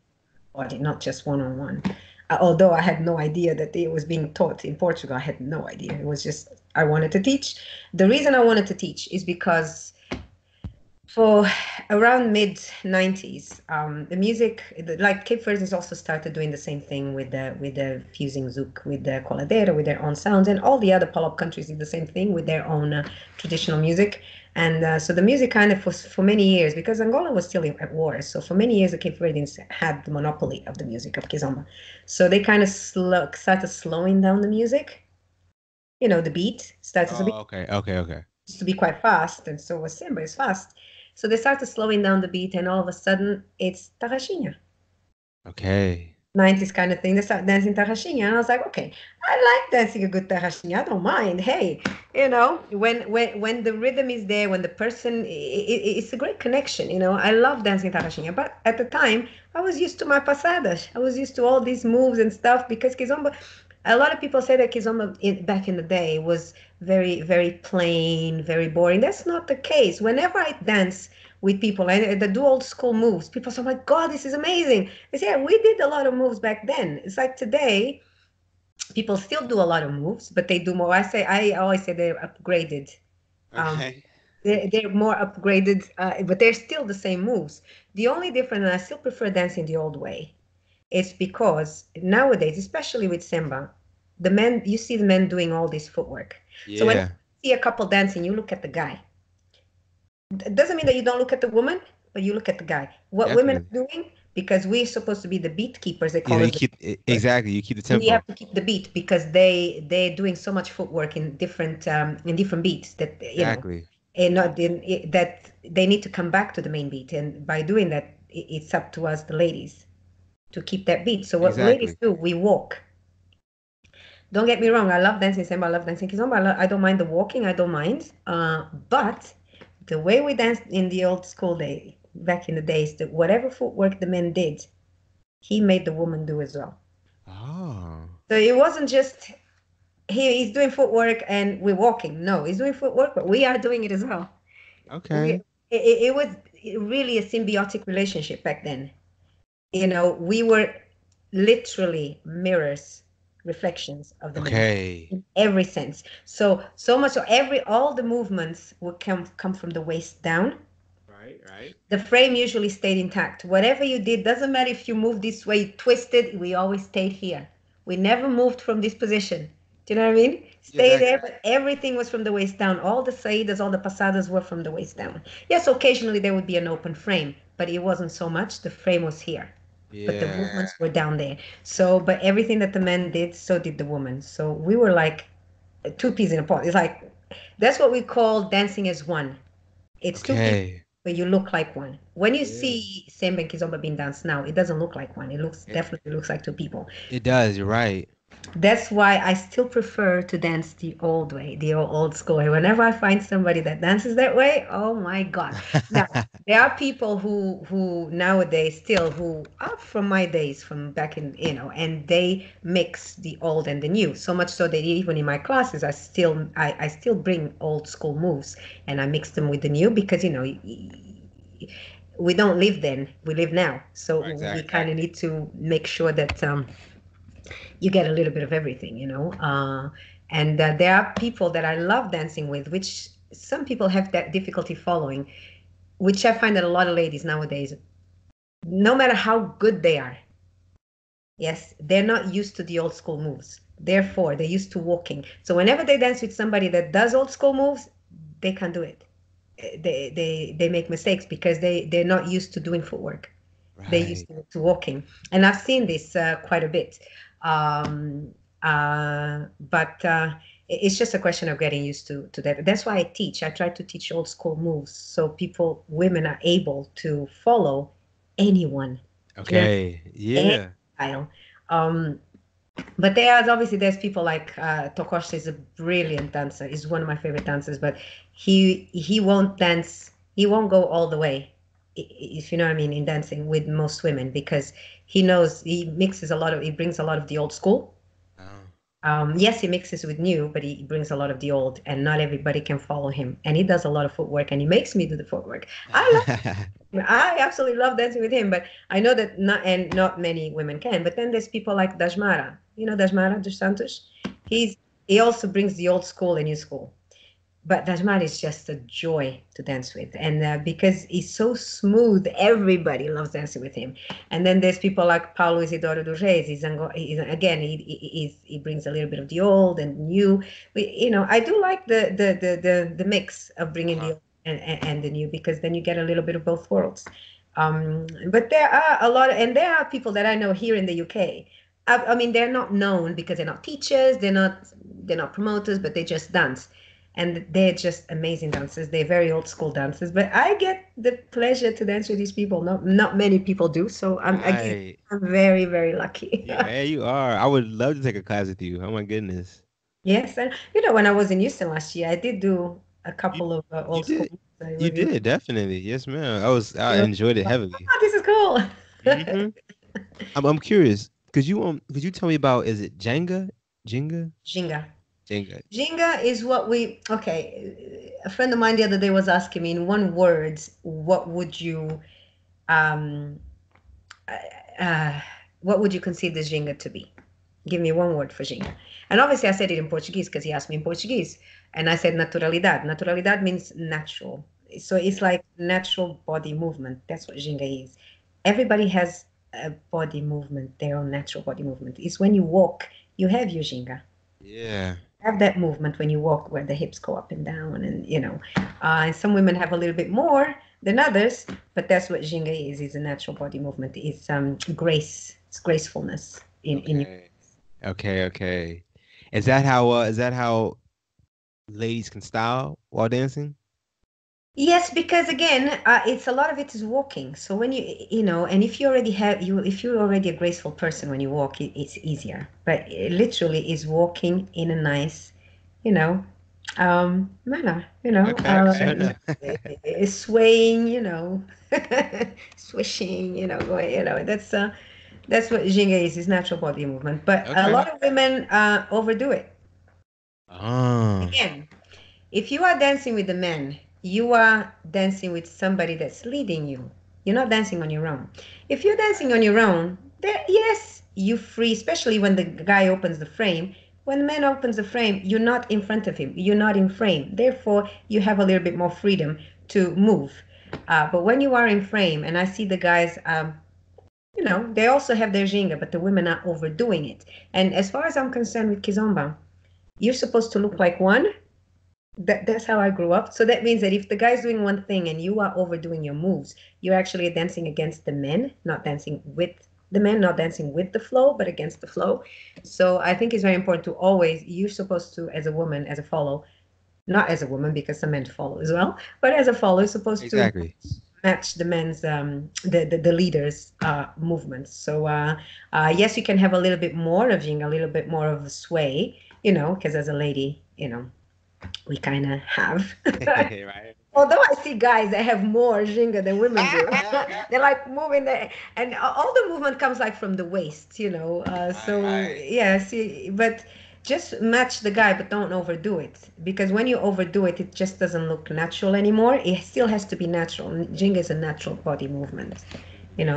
body, not just one-on-one. Although I had no idea that it was being taught in Portugal. I had no idea. It was just I wanted to teach. The reason I wanted to teach is because for around mid-90s, the music, like Cape Verdeans also started doing the same thing with the fusing Zouk, with the coladeira, with their own sounds, and all the other Palop countries did the same thing with their own traditional music. And so the music kind of was, for many years, because Angola was still at war, so for many years the Cape Verdeans had the monopoly of the music of Kizomba. So they kind of started slowing down the music. The beat started to be used to be quite fast, and so was Semba is fast. So they started slowing down the beat, and all of a sudden it's tarraxinha. Okay. 90s kind of thing. They started dancing tarraxinha, and I was like, okay, I like dancing a good tarraxinha. I don't mind. Hey, when the rhythm is there, when the person, it's a great connection. I love dancing tarraxinha. But at the time, I was used to my passadas. I was used to all these moves and stuff, because Kizomba, a lot of people say that Kizomba back in the day was very, very plain, very boring. That's not the case. Whenever I dance with people and they do old school moves, people say, oh my God, this is amazing. They say, yeah, we did a lot of moves back then. It's like today, people still do a lot of moves, but they do more. I always say they're upgraded. Okay. They're more upgraded, but they're still the same moves. The only difference, and I still prefer dancing the old way, it's because nowadays, especially with Semba, you see the men doing all this footwork. Yeah. So when you see a couple dancing, you look at the guy. It doesn't mean that you don't look at the woman, but you look at the guy. What women are doing, because we're supposed to be the beat keepers, they call it. Exactly. You keep the tempo. You have to keep the beat, because they're doing so much footwork in different beats that that they need to come back to the main beat, and by doing that, it's up to us, the ladies, to keep that beat. So what ladies do, we walk. Don't get me wrong, I love dancing Semba, I love dancing Kizomba. I don't mind the walking, I don't mind. But the way we danced in the old school day, back in the days, that whatever footwork the men did, he made the woman do as well. Oh. So it wasn't just he's doing footwork and we're walking. No, he's doing footwork, but we are doing it as well. Okay. It was really a symbiotic relationship back then. We were literally mirrors, reflections of the men in every sense. So much, all the movements would come from the waist down. Right. The frame usually stayed intact. Whatever you did, doesn't matter if you moved this way, twisted, we always stayed here. We never moved from this position. Do you know what I mean? Stay there, but everything was from the waist down. All the saidas, all the passadas were from the waist down. Yes, occasionally there would be an open frame, but it wasn't so much. The frame was here. Yeah. But the movements were down there. So, but everything that the men did, so did the women. So we were like two peas in a pod. It's like, that's what we call dancing as one. It's two people, but you look like one. When you see Semba and Kizomba being danced now, it doesn't look like one. It definitely looks like two people. It does, you're right. That's why I still prefer to dance the old way, the old school way. Whenever I find somebody that dances that way, oh my God. Now, there are people who nowadays still who are from my days, from back in, and they mix the old and the new. So much so that even in my classes, I still bring old school moves and I mix them with the new because, we don't live then, we live now. So we Exactly. kind of need to make sure that you get a little bit of everything, and there are people that I love dancing with, which some people have that difficulty following, which I find that a lot of ladies nowadays, no matter how good they are, yes, they're not used to the old school moves. Therefore, they're used to walking. So whenever they dance with somebody that does old school moves, they can't do it. They make mistakes because they're not used to doing footwork. They're used Right. to walking, and I've seen this quite a bit. But it's just a question of getting used to that. That's why I teach. I try to teach old school moves so women are able to follow anyone, you know, Okay. any Yeah. style. Um, but there's people like Tokosh is a brilliant dancer. He's one of my favorite dancers, but he won't dance. He won't go all the way, if you know what I mean, in dancing with most women because he knows he brings a lot of the old school. Oh. Yes, he mixes with new, but he brings a lot of the old, and not everybody can follow him. And he does a lot of footwork, and he makes me do the footwork. I absolutely love dancing with him, but I know that not many women can. But then there's people like Dajmara. You know Dajmara dos Santos? He also brings the old school and new school. But Dajmara is just a joy to dance with, and because he's so smooth, everybody loves dancing with him. And then there's people like Paulo Isidoro dos Reis. Again, he brings a little bit of the old and new. I do like the mix of bringing the old and the new because then you get a little bit of both worlds. But there are and there are people that I know here in the UK. I mean, they're not known because they're not teachers, they're not promoters, but they just dance, and they're just amazing dancers. They're very old school dancers, but I get the pleasure to dance with these people. Not many people do, so Right. I'm very, very lucky. Yeah, you are. I would love to take a class with you. Oh my goodness. Yes, and when I was in Houston last year, I did do a You couple of you old school did. moves. You did, definitely. Yes, ma'am. I enjoyed it heavily. Oh, this is cool. Hmm. I'm curious. Could you tell me about, is it Jenga? Jenga? Jinga. Jenga. Jinga is okay. A friend of mine the other day was asking me in one word, um, uh, what would you consider Jinga to be? Give me one word for Jinga. And obviously I said it in Portuguese because he asked me in Portuguese. And I said naturalidade. Naturalidade means natural. So it's like natural body movement. That's what Jinga is. Everybody has a body movement, their own natural body movement. It's when you walk, you have your Jinga. Yeah. Have that movement when you walk where the hips go up and down, and and some women have a little bit more than others, but that's what Jinga is a natural body movement. It's grace, it's gracefulness in you. Okay. Okay. Is that how ladies can style while dancing? Yes, because again, it's a lot of it is walking. So when and if if you're already a graceful person when you walk, it's easier. But it literally is walking in a nice, you know, manner. Okay, fair enough. Swaying, swishing, going, that's what Jinga is natural body movement. But a Okay. lot of women overdo it. Oh. Again, if you are dancing with a man, you are dancing with somebody that's leading you. You're not dancing on your own. If you're dancing on your own, yes, you free, especially when the guy opens the frame. When the man opens the frame, you're not in front of him. You're not in frame. Therefore, you have a little bit more freedom to move. But when you are in frame, and I see the guys, they also have their jinga, but the women are overdoing it. And as far as I'm concerned with Kizomba, you're supposed to look like one. That's how I grew up. So that means that if the guy's doing one thing and you are overdoing your moves, you're actually dancing against the men, not dancing with the men, not dancing with the flow, but against the flow. So I think it's very important to you're supposed to, as a woman, not as a woman, because some men follow as well, but as a follower, you're supposed to Exactly. match the men's the leaders movements. So yes, you can have a little bit more of Jing, a little bit more of a sway, because as a lady, we kind of have. Right. Although I see guys that have more Jinga than women do. They're like moving there, and all the movement comes like from the waist, So yeah, see, but just match the guy, but don't overdo it, because when you overdo it, it just doesn't look natural anymore. It still has to be natural. Jinga is a natural body movement,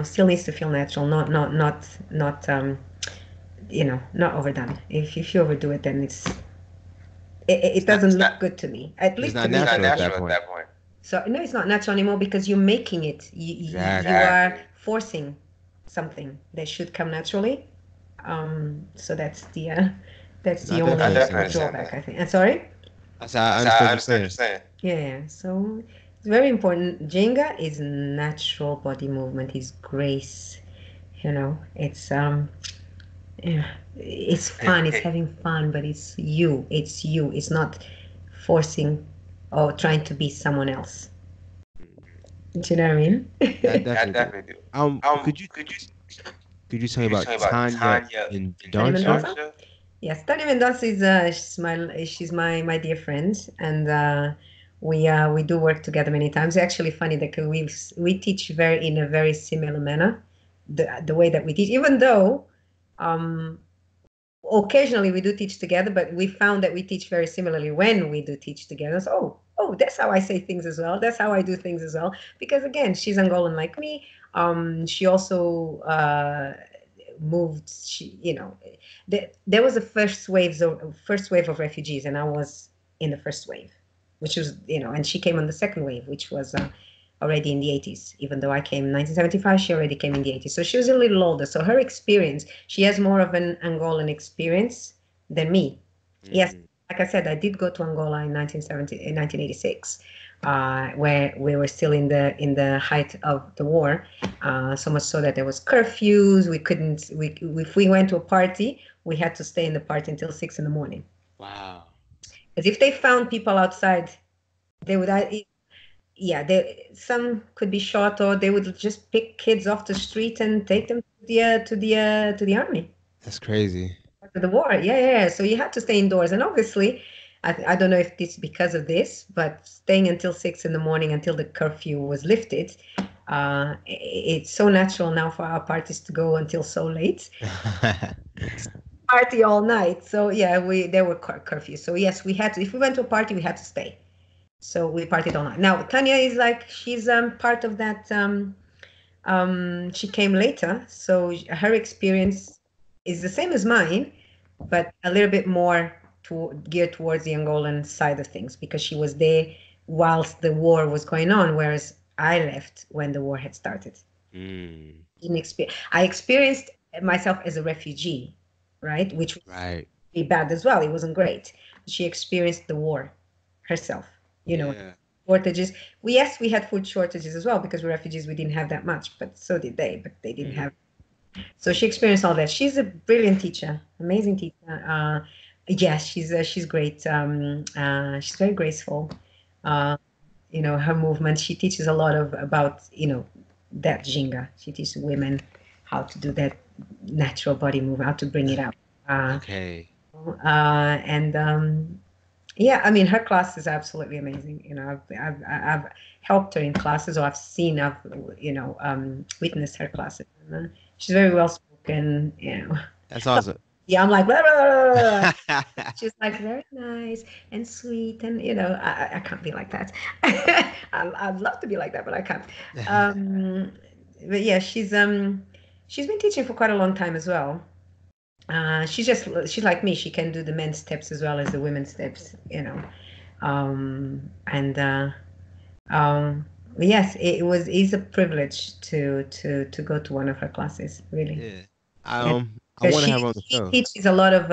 still needs to feel natural, not not overdone. If you overdo it, then it doesn't look good to me. At least It's to not me. natural at that point. So no, it's not natural anymore, because you're making it. You are forcing something that should come naturally. So that's the only drawback, I think. And sorry. That's how I understand what you're saying. Yeah. So it's very important. Jenga is natural body movement. Is grace. It's yeah, it's fun. It's having fun, but it's you. It's you. It's not forcing or trying to be someone else. Do you know what I mean? I definitely do. Could you tell me about Tanya and Dansha? Yes, Tanya Mendonça is she's my dear friend, and we do work together many times. It's actually funny that we teach in a very similar manner, the way that we teach, even though occasionally we do teach together, but we found that we teach very similarly when we do teach together. So, that's how I say things as well. That's how I do things as well. Because again, she's Angolan like me. She also moved. There was a first wave of refugees, and I was in the first wave, which was and she came on the second wave, which was already in the 80s. Even though I came in 1975, she already came in the 80s. So she was a little older. So her experience, she has more of an Angolan experience than me. Mm-hmm. Yes, like I said, I did go to Angola in 1986, where we were still in the height of the war. So much so that there was curfews. If we went to a party, we had to stay in the party until 6 a.m. Wow. Because if they found people outside, they would some could be shot, or they would just pick kids off the street and take them to the army. That's crazy. To the war, yeah. So you had to stay indoors, and obviously, I don't know if it's because of this, but staying until 6 a.m. until the curfew was lifted, it's so natural now for our parties to go until so late. Party all night. So yeah, there were curfews. So yes, we had to. If we went to a party, we had to stay. So we partied all night. Now Tanya is she's part of that. She came later, so her experience is the same as mine, but a little bit more geared towards the Angolan side of things, because she was there whilst the war was going on, whereas I left when the war had started. I experienced myself as a refugee, right? Which was pretty bad as well. It wasn't great. She experienced the war herself. Shortages. We had food shortages as well, because we're refugees. We didn't have that much, but so did they. But they didn't have. So she experienced all that. She's a brilliant teacher, amazing teacher. Yes, she's great. She's very graceful. Her movement. She teaches a lot about that Jinga. She teaches women how to do that natural body movement, how to bring it out. Yeah, I mean, her class is absolutely amazing. I've helped her in classes, or I've witnessed her classes. And, she's very well spoken. That's awesome. Yeah, I'm like, blah, blah, blah, blah. She's like very nice and sweet, and I can't be like that. I'd love to be like that, but I can't. But yeah, she's been teaching for quite a long time as well. She's like me. She can do the men's steps as well as the women's steps, yes, it's a privilege to go to one of her classes, really. Yeah. I want to have her on the show. She teaches a lot of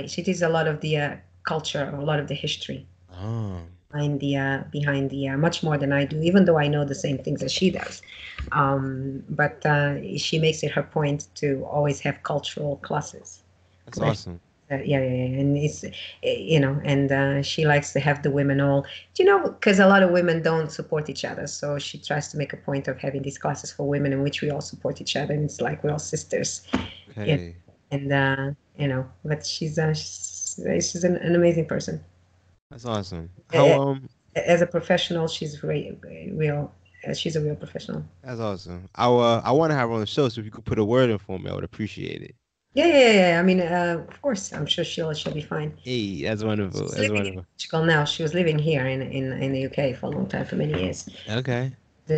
she teaches a lot of the culture, a lot of the history behind the much more than I do, even though I know the same things as she does. But she makes it her point to always have cultural classes. That's awesome. And it's and she likes to have the women all, because a lot of women don't support each other, so she tries to make a point of having these classes for women in which we all support each other, and it's like we're all sisters. Okay. And but she's an amazing person. That's awesome. Uh, How As a professional, she's real. She's a real professional. That's awesome. I want to have her on the show, so if you could put a word in for me, I would appreciate it. Yeah. I mean, of course, I'm sure she'll be fine. Hey, that's wonderful. She's That's living in wonderful. Portugal now. She was living here in the UK for a long time, for many years. Okay.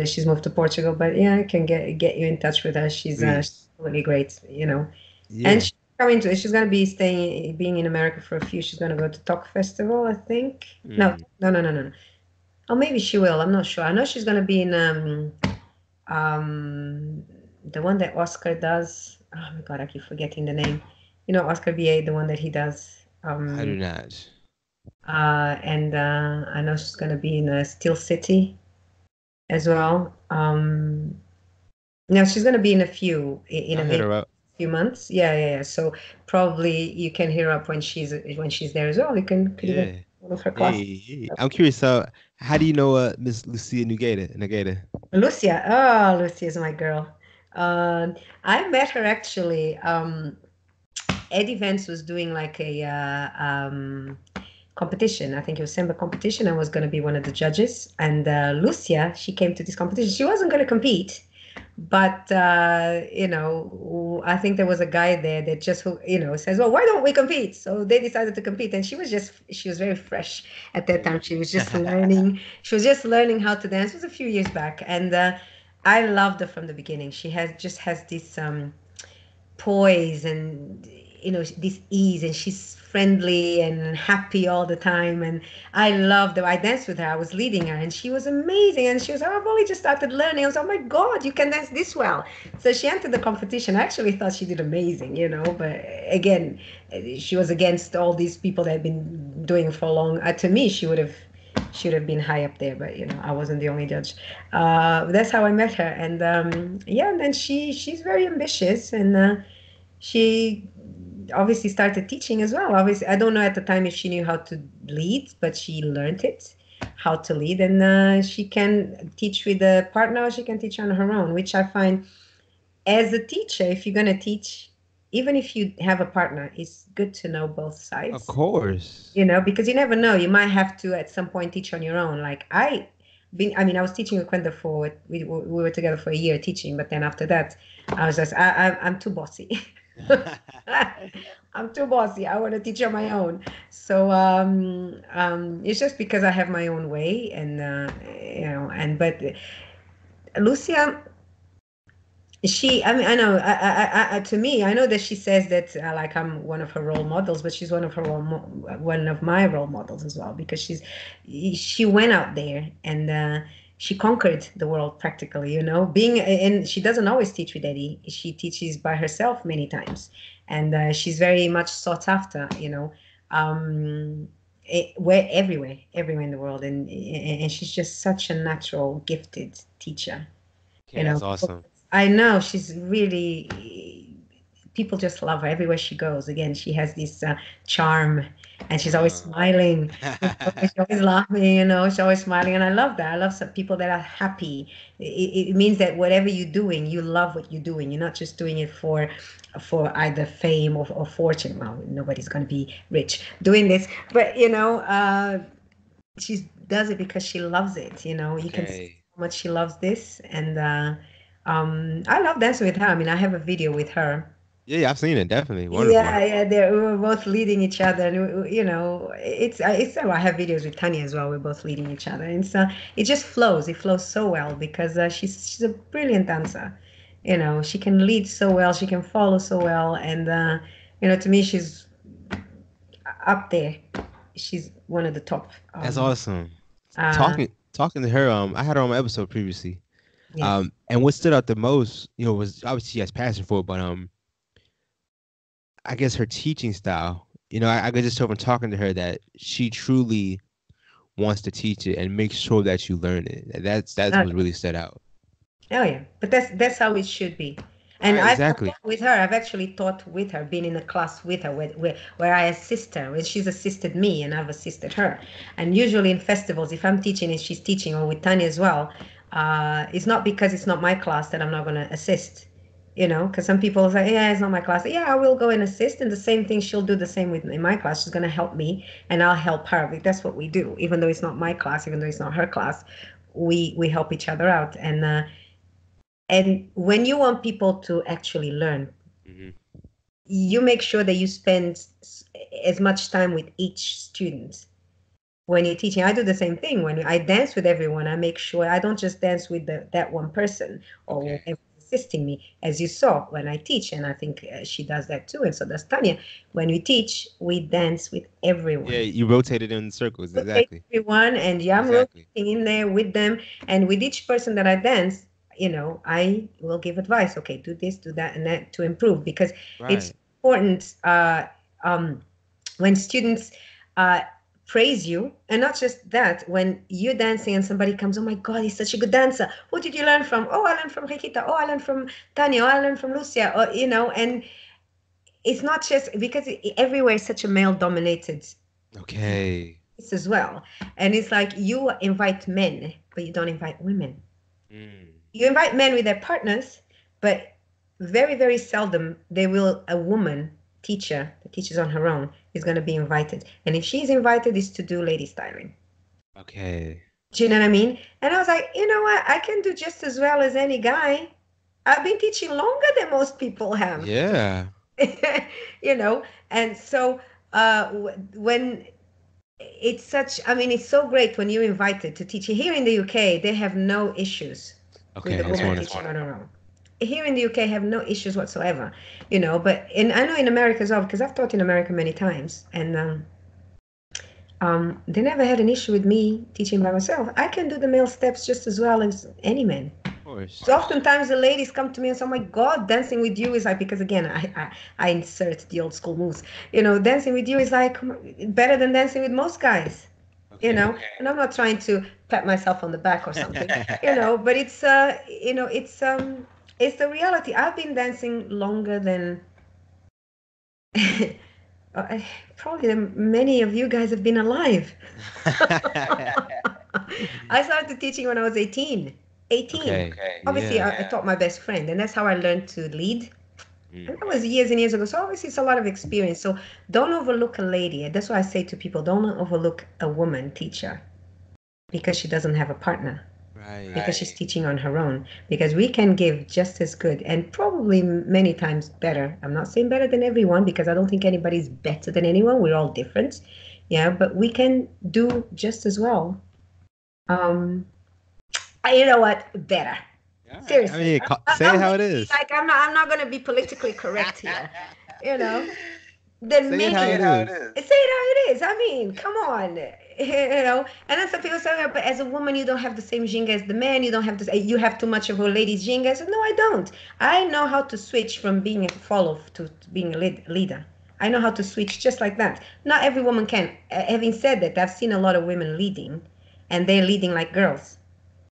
She's moved to Portugal, but yeah, I can get you in touch with her. She's Please. really great, And Yeah. she's gonna be being in America for a few. She's gonna go to Talk Festival, I think. No. Oh, maybe she will. I'm not sure. I know she's gonna be in the one that Oscar does. Oh my God, I keep forgetting the name. Oscar BA, the one that he does. I do not. And I know she's gonna be in Steel City as well. No, she's gonna be in a few in a few months. Yeah. So probably you can hear up when she's there as well. You can even one of her classes. Hey. I'm curious. How do you know Miss Lucia Nugeta? Lucia is my girl. I met her actually. Eddie Vance was doing like a competition. I think it was Semba competition. I was going to be one of the judges. And Lucia, she came to this competition. She wasn't going to compete, but I think there was a guy there that just says, well, why don't we compete? So they decided to compete, and she was very fresh at that time. She was just learning. She was just learning how to dance. It was a few years back, and I loved her from the beginning. She has this poise and this ease, and she's friendly and happy all the time, and I loved her. I danced with her. I was leading her, and she was amazing, and she was, I've only just started learning. I was, oh my God, you can dance this well. So she entered the competition. I actually thought she did amazing, but again, she was against all these people that had been doing it for long. To me, she would have been high up there, but I wasn't the only judge. That's how I met her, and and then she's very ambitious, and she obviously started teaching as well. Obviously, I don't know at the time if she knew how to lead, but she learned how to lead, and she can teach with a partner, or she can teach on her own, which I find as a teacher, if you're going to teach, even if you have a partner, it's good to know both sides. Of course. Because you never know. You might have to at some point teach on your own. Like I was teaching with Kwenda we were together for a year teaching, but then after that, I was just, I'm too bossy. I'm too bossy. I want to teach on my own. So it's just because I have my own way, and but Lucia, I know, to me, I know that she says that like I'm one of her role models, but she's one of my role models as well, because she went out there and she conquered the world practically, and she doesn't always teach with Eddie. She teaches by herself many times, and she's very much sought after, everywhere in the world, and she's just such a natural, gifted teacher. That's awesome. I know, she's really, people just love her everywhere she goes. Again, she has this charm, and she's always smiling. She's always laughing, she's always smiling, and I love that. I love some people that are happy. It means that whatever you're doing, you love what you're doing. You're not just doing it for either fame or fortune. Well, nobody's going to be rich doing this, but she does it because she loves it. You can see how much she loves this, and I love dancing with her. I mean, I have a video with her. Yeah, I've seen it. Definitely wonderful. Yeah. We were both leading each other, and it's. I have videos with Tanya as well. We're both leading each other, and so it just flows. It flows so well because she's a brilliant dancer. She can lead so well. She can follow so well, and to me, she's up there. She's one of the top. That's awesome. Talking to her, I had her on my episode previously. Yes. And what stood out the most, was obviously she has passion for it, but I guess her teaching style. I could just tell from talking to her that she truly wants to teach it and make sure that you learn it. That's what really stood out. Oh yeah, but that's how it should be. And Right, I've exactly. taught with her. I've actually taught with her, been in a class with her where I assist her, where she's assisted me and I've assisted her. And usually in festivals, if I'm teaching and she's teaching, or with Tanya as well, it's not because it's not my class that I'm not going to assist. Because some people say, yeah, it's not my class. Yeah, I will go and assist. And the same thing, she'll do the same in my class. She's going to help me and I'll help her. That's what we do. Even though it's not my class, even though it's not her class, we help each other out. And when you want people to actually learn, you make sure that you spend as much time with each student. When you're teaching, I do the same thing. When I dance with everyone, I make sure I don't just dance with that one person or whoever assisting me, as you saw when I teach. And I think she does that too. And so does Tanya. When we teach, we dance with everyone. Yeah, you rotated in circles, exactly. Everyone, and I'm rotating in there with them. And with each person that I dance, I will give advice. Okay, do this, do that, and that to improve, because it's important when students praise you. And not just that, when you're dancing and somebody comes, oh my God, he's such a good dancer. Who did you learn from? Oh, I learned from Riquita. Oh, I learned from Tanya. Oh, I learned from Lucia. Or, and it's not just because everywhere is such a male dominated as well. And it's like you invite men, but you don't invite women. You invite men with their partners, but very, very seldom a woman teacher that teaches on her own is going to be invited. And if she's invited, it's to do lady styling. Okay. Do you know what I mean? And I was like, you know what? I can do just as well as any guy. I've been teaching longer than most people have. Yeah. And so when it's it's so great when you're invited to teach. Here in the UK, they have no issues with the woman teaching on her own. Here in the UK, have no issues whatsoever, but I know in America as well, because I've taught in America many times, and they never had an issue with me teaching by myself. I can do the male steps just as well as any man. Of course. So oftentimes the ladies come to me and say, oh my God, dancing with you is like, because again, I insert the old school moves, dancing with you is like better than dancing with most guys. And I'm not trying to pat myself on the back or something, but it's the reality. I've been dancing longer than probably many of you guys have been alive. I started teaching when I was 18. Obviously, I taught my best friend, and that's how I learned to lead. And that was years and years ago. So obviously, it's a lot of experience. So don't overlook a lady. That's why I say to people, don't overlook a woman teacher because she doesn't have a partner. Because she's teaching on her own. Because we can give just as good and probably many times better. I'm not saying better than everyone because I don't think anybody's better than anyone. We're all different. Yeah, but we can do just as well. You know what? Better. Seriously. Say it how it is. Like I'm not going to be politically correct here. Say it how it is. Say it how it is. I mean, come on. And then some people say, but as a woman, you don't have the same jinga as the man. You don't have this. You have too much of a lady's jinga. I said, no, I don't. I know how to switch from being a follower to being a leader. I know how to switch just like that. Not every woman can. Having said that, I've seen a lot of women leading, and they're leading like girls.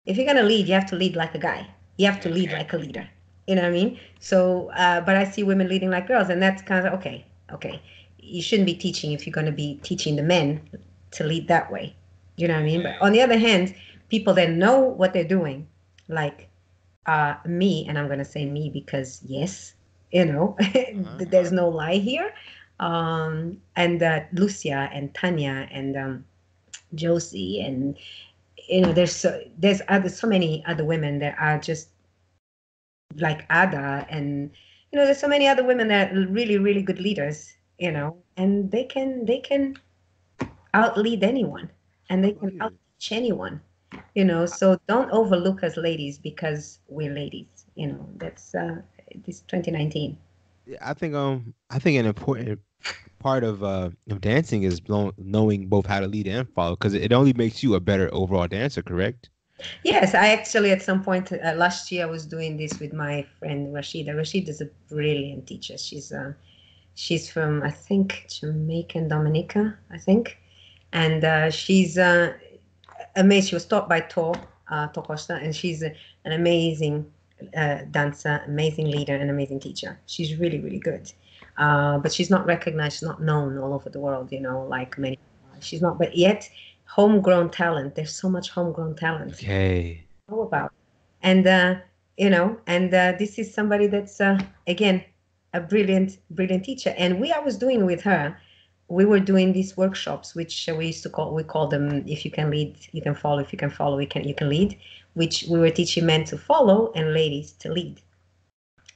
If you're gonna lead, you have to lead like a guy. You have to lead like a leader. You know what I mean? So, but I see women leading like girls, and that's kind of okay. You shouldn't be teaching if you're going to be teaching the men to lead that way. You know what I mean? But on the other hand, people that know what they're doing, like me, and I'm going to say me because yes, there's no lie here. And Lucia and Tanya and Josie and there's so many other women that are just like Ada, and there's so many other women that are really, really good leaders, and they can out-lead anyone, and they can out-teach anyone, so don't overlook us ladies because we're ladies, that's this 2019. I think an important part of dancing is knowing both how to lead and follow, because it only makes you a better overall dancer, correct? Yes, I actually at some point last year I was doing this with my friend Rashida. Rashida is a brilliant teacher. She's from I think Jamaican Dominica, I think, and she's amazing. She was taught by To Costa, and she's an amazing dancer, amazing leader, and amazing teacher. She's really, really good. But she's not recognized, she's not known all over the world, like many. She's not, but yet homegrown talent. There's so much homegrown talent. Okay. Know about. And, this is somebody that's, again, a brilliant, brilliant teacher. And I was doing with her, we were doing these workshops, which we call them, if you can lead, you can follow. If you can follow, you can lead, which we were teaching men to follow and ladies to lead.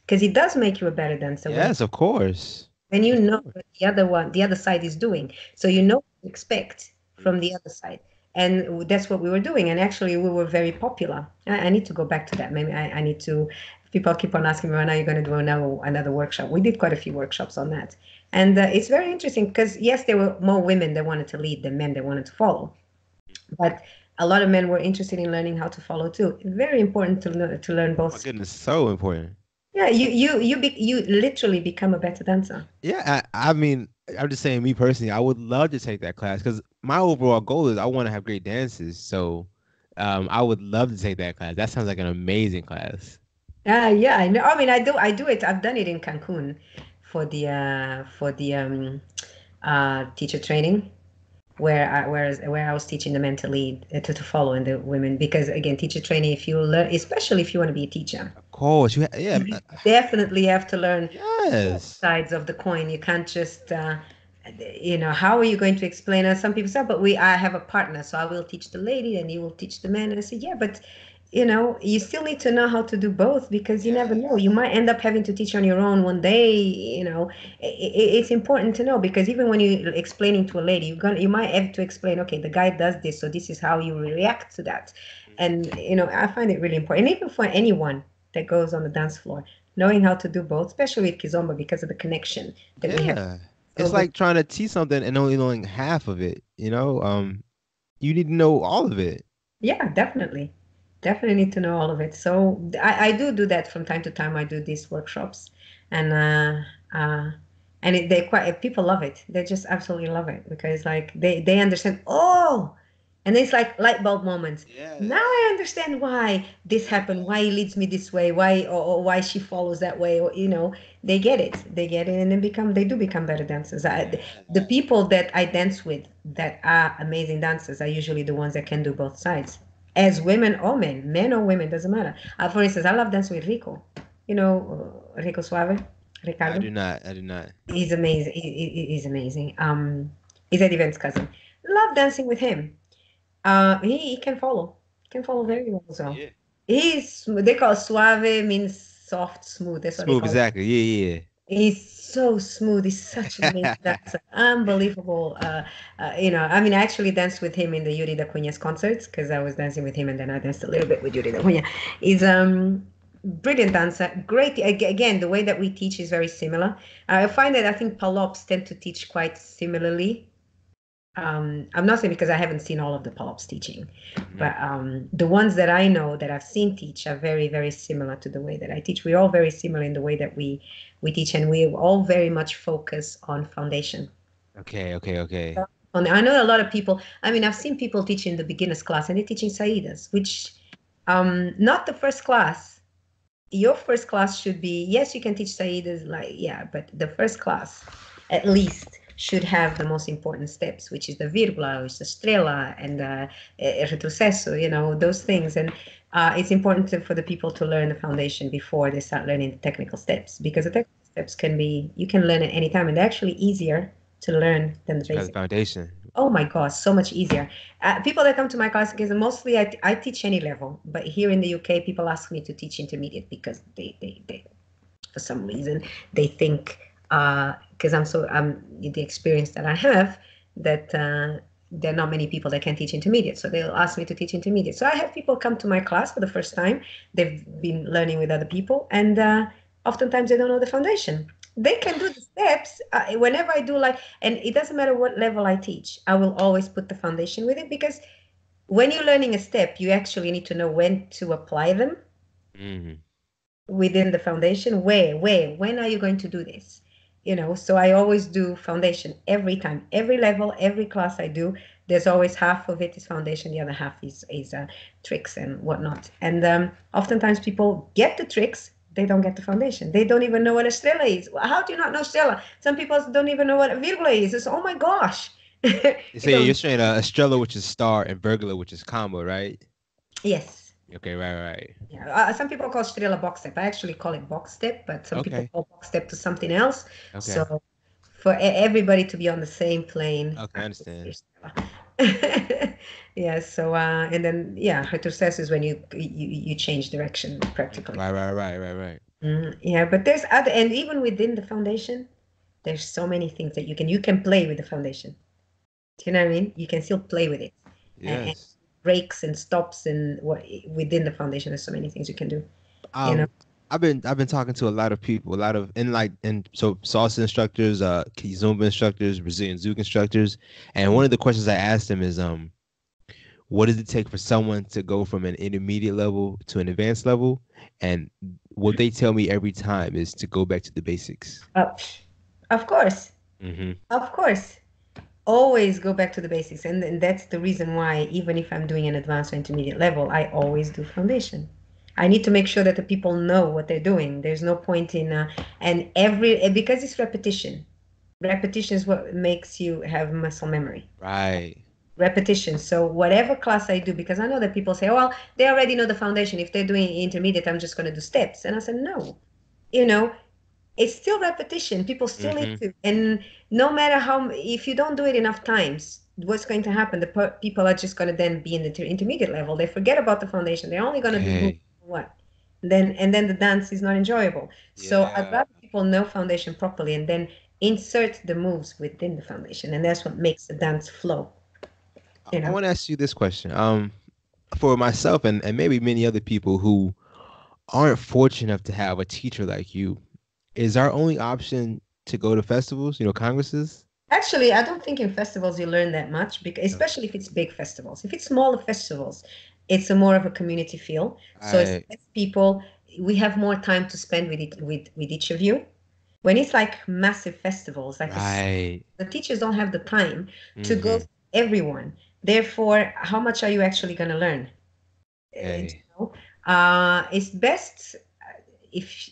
Because it does make you a better dancer. Yes, of course. When you know what the other side is doing. So you know what to expect from the other side. And that's what we were doing. And actually, we were very popular. I need to go back to that. Maybe I need to, people keep on asking me, when are you going to do another workshop? We did quite a few workshops on that. And it's very interesting because, yes, there were more women that wanted to lead than men that wanted to follow. But a lot of men were interested in learning how to follow too. Very important to learn both. Oh my goodness, so important. Yeah, you literally become a better dancer. Yeah, I mean, I'm just saying, me personally, I would love to take that class because my overall goal is I want to have great dances. So I would love to take that class. That sounds like an amazing class. Yeah, I know. I mean, I do it. I've done it in Cancun for the teacher training, where I was teaching the men to lead, to follow, and the women, because again, teacher training, if you learn, especially if you want to be a teacher, Of course, you definitely have to learn yes. sides of the coin. You can't just how are you going to explain it? Some people say, but I have a partner, so I will teach the lady and you will teach the man. And I said, yeah, but you still need to know how to do both, because you never know. You might end up having to teach on your own one day. It's important to know, because even when you're explaining to a lady, you might have to explain, okay, the guy does this, so this is how you react to that. And I find it really important, and even for anyone that goes on the dance floor, knowing how to do both, especially with Kizomba, because of the connection that we have. It's like trying to teach something and only knowing half of it. You need to know all of it. Yeah, definitely need to know all of it. So I do that from time to time. I do these workshops, and people love it. They just absolutely love it, because like they understand. Oh, and it's like light bulb moments. Yeah. Now I understand why this happened, why he leads me this way, why or why she follows that way, or they get it, and they do become better dancers. The people that I dance with that are amazing dancers are usually the ones that can do both sides, as women or men or women, doesn't matter. For instance, I love dancing with Rico. Rico Suave, Ricardo. I do not. He's amazing. He's amazing. He's Eddie Vent's cousin. Love dancing with him. He can follow. He can follow very well. So yeah. They call suave means soft, smooth. That's what smooth, exactly. Yeah. He's so smooth. He's such an amazing dancer. Unbelievable. I actually danced with him in the Yuri da Cunha's concerts, because I was dancing with him and then I danced a little bit with Yuri da Cunha. He's brilliant dancer. Great. Again, the way that we teach is very similar. I find that I think Palops tend to teach quite similarly. I'm not saying because I haven't seen all of the Palops teaching, but the ones that I know that I've seen teach are very, very similar to the way that I teach. We're all very similar in the way that we teach, and we all very much focus on foundation. Okay. So, I know a lot of people, I've seen people teaching the beginner's class, and they're teaching Saidas, which not the first class. Your first class should be, yes, you can teach Saidas, but the first class, at least, should have the most important steps, which is the virgula, which is the strela, and the retrocesso, those things. And it's important for the people to learn the foundation before they start learning the technical steps, because the technical steps you can learn at any time, and they're actually easier to learn than the basic foundation. Oh my gosh, so much easier. People that come to my class, because mostly I teach any level, but here in the UK, people ask me to teach intermediate, because they for some reason, they think, because the experience that I have, that there are not many people that can teach intermediate, so they'll ask me to teach intermediate. So I have people come to my class for the first time. They've been learning with other people, and oftentimes they don't know the foundation. They can do the steps whenever I do, and it doesn't matter what level I teach, I will always put the foundation with it, because when you're learning a step, you actually need to know when to apply them. Mm-hmm. Within the foundation. When are you going to do this? So I always do foundation every time, every level, every class I do. There's always half of it is foundation, the other half is tricks and whatnot. And oftentimes people get the tricks, they don't get the foundation. They don't even know what a strela is. How do you not know strela? Some people don't even know what a virgula is. It's, oh my gosh. So you're saying a Estrella, which is star, and Burglar, which is combo, right? Yes. Okay, right. Yeah, some people call strela box step. I actually call it box step, but some people call box step to something else. Okay. So for everybody to be on the same plane. Okay, I understand. Yeah. So and then retrocess is when you change direction practically. Right. Yeah, but there's other, and even within the foundation, there's so many things that you can play with the foundation. Do you know what I mean? You can still play with it. Yes. And breaks and stops and within the foundation, there's so many things you can do. I've been talking to a lot of people, so salsa instructors, Kizomba instructors, Brazilian Zouk instructors, and one of the questions I asked them is, what does it take for someone to go from an intermediate level to an advanced level? And what they tell me every time is to go back to the basics. Of course. Of course. Always go back to the basics. And that's the reason why, even if I'm doing an advanced or intermediate level, I always do foundation. I need to make sure that the people know what they're doing. There's no point in, because it's repetition. Repetition is what makes you have muscle memory. Right. Repetition. So whatever class I do, because I know that people say, oh, well, they already know the foundation. If they're doing intermediate, I'm just going to do steps. And I said, no, it's still repetition. People still need to. And no matter if you don't do it enough times, what's going to happen? The people are just going to then be in the intermediate level. They forget about the foundation. They're only going to do what? And then the dance is not enjoyable. So I'd rather people know foundation properly and then insert the moves within the foundation. And that's what makes the dance flow. I want to ask you this question. For myself and maybe many other people who aren't fortunate enough to have a teacher like you, is our only option to go to festivals, congresses? Actually, I don't think in festivals you learn that much, because especially if it's big festivals. If it's smaller festivals, it's more of a community feel. So it's less people, we have more time to spend with each of you. When it's like massive festivals, like the teachers don't have the time to go to everyone. Therefore, how much are you actually going to learn? It's best if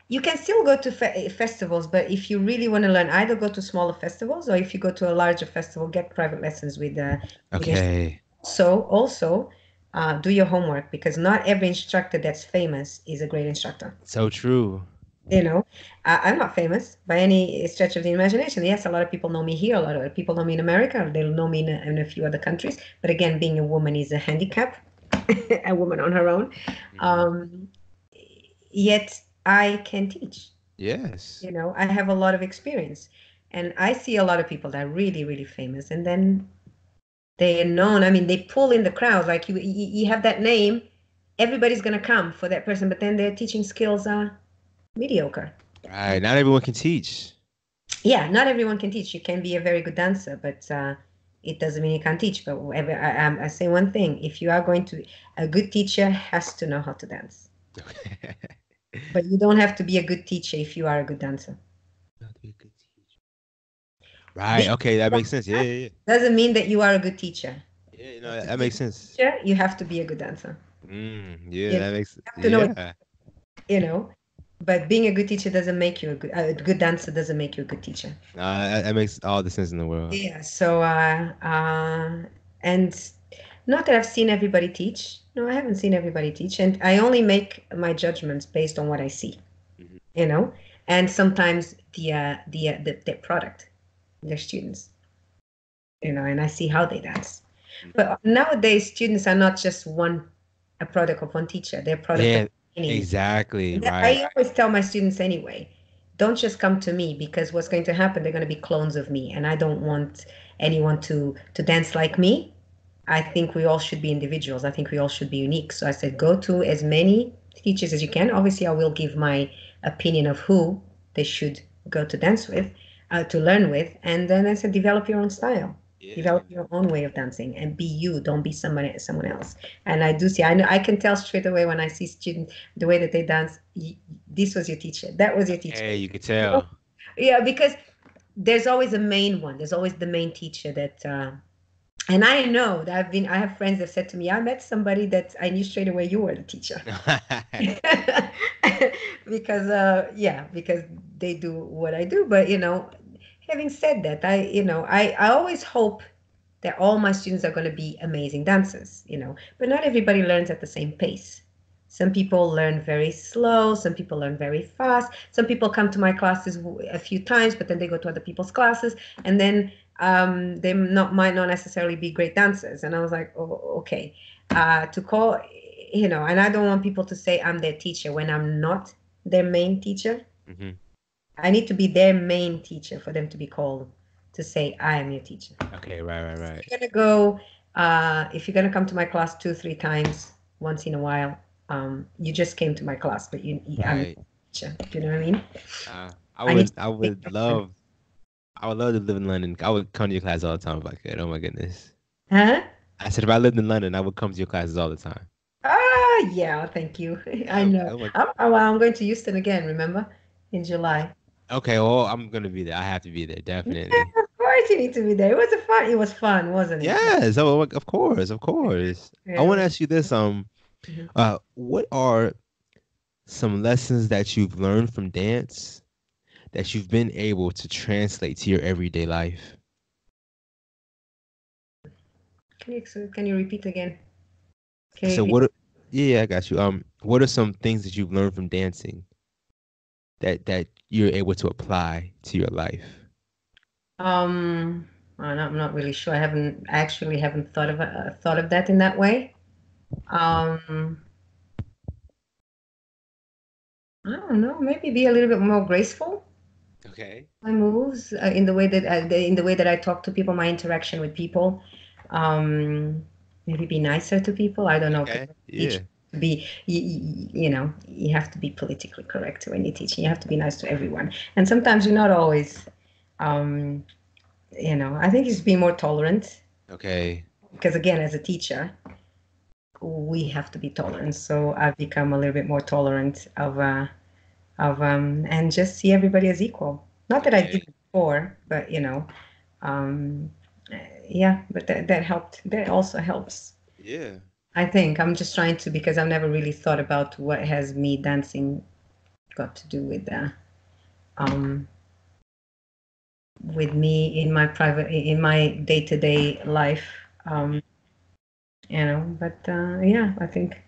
you can still go to festivals, but if you really want to learn, either go to smaller festivals, or if you go to a larger festival, get private lessons with also do your homework, because not every instructor that's famous is a great instructor. So true. I'm not famous by any stretch of the imagination. Yes, a lot of people know me here. A lot of people know me in America. They'll know me in a few other countries. But again, being a woman is a handicap, a woman on her own. Yet I can teach. Yes. I have a lot of experience. And I see a lot of people that are really, really famous. And then they are known. I mean, they pull in the crowd. Like you have that name, everybody's going to come for that person. But then their teaching skills are mediocre. Right. Not everyone can teach. Yeah, not everyone can teach. You can be a very good dancer, but it doesn't mean you can't teach. But I say one thing: if you are going to, a good teacher has to know how to dance. But you don't have to be a good teacher if you are a good dancer. Right. Okay, that makes sense. Yeah. Doesn't mean that you are a good teacher. Yeah, that makes sense. You have to be a good dancer. That makes sense. You have to know. But being a good teacher doesn't make you a good dancer. Doesn't make you a good teacher. That makes all the sense in the world. Yeah. So and not that I've seen everybody teach. No, I haven't seen everybody teach, and I only make my judgments based on what I see. And sometimes the product, their students. And I see how they dance. But nowadays, students are not just a product of one teacher. They're a product of many. Exactly. Right. I always tell my students anyway, don't just come to me, because what's going to happen, they're going to be clones of me. And I don't want anyone to dance like me. I think we all should be individuals. I think we all should be unique. So I said, go to as many teachers as you can. Obviously, I will give my opinion of who they should go to dance with, to learn with. And then I said, develop your own style. Develop your own way of dancing and be you. Don't be someone else. And I do see, I can tell straight away when I see students, the way that they dance, this was your teacher. That was your teacher. Hey, you can tell. Yeah, because there's always a main one. There's always the main teacher that, and I know that I have friends that said to me, I met somebody that I knew straight away you were the teacher. Because, because they do what I do. But, having said that, I always hope that all my students are going to be amazing dancers, but not everybody learns at the same pace. Some people learn very slow. Some people learn very fast. Some people come to my classes a few times, but then they go to other people's classes, and then they might not necessarily be great dancers. And I was like, oh, okay. To call, and I don't want people to say I'm their teacher when I'm not their main teacher. Mm-hmm. I need to be their main teacher for them to be called to say I am your teacher. Okay, right. If you're gonna come to my class 2-3 times once in a while, you just came to my class, but I'm a teacher. Do you know what I mean? I would love to live in London. I would come to your class all the time if I could. Oh my goodness. Huh? I said if I lived in London, I would come to your classes all the time. Yeah, thank you. I know. I'm going to Houston again, remember? In July. Okay, well, I'm gonna be there. I have to be there, definitely. Yeah, of course you need to be there. It was fun, wasn't it? Yes, of course. Yeah. I want to ask you this. What are some lessons that you've learned from dance that you've been able to translate to your everyday life? Can you repeat again? Yeah, I got you. What are some things that you've learned from dancing that you're able to apply to your life? I'm not really sure. I haven't thought of that in that way. I don't know. Maybe be a little bit more graceful. Okay. My moves in the way that I talk to people, my interaction with people. Maybe be nicer to people. I don't know. Okay. Yeah. You have to be politically correct when you're teaching. You have to be nice to everyone, and sometimes you're not always. I think it's being more tolerant. Okay. Because again, as a teacher, we have to be tolerant. So I've become a little bit more tolerant and just see everybody as equal. Not that I did before, but but that helped. That also helps. Yeah. I think I'm just trying to, because I've never really thought about what has me dancing got to do with me in my day-to-day life. But I think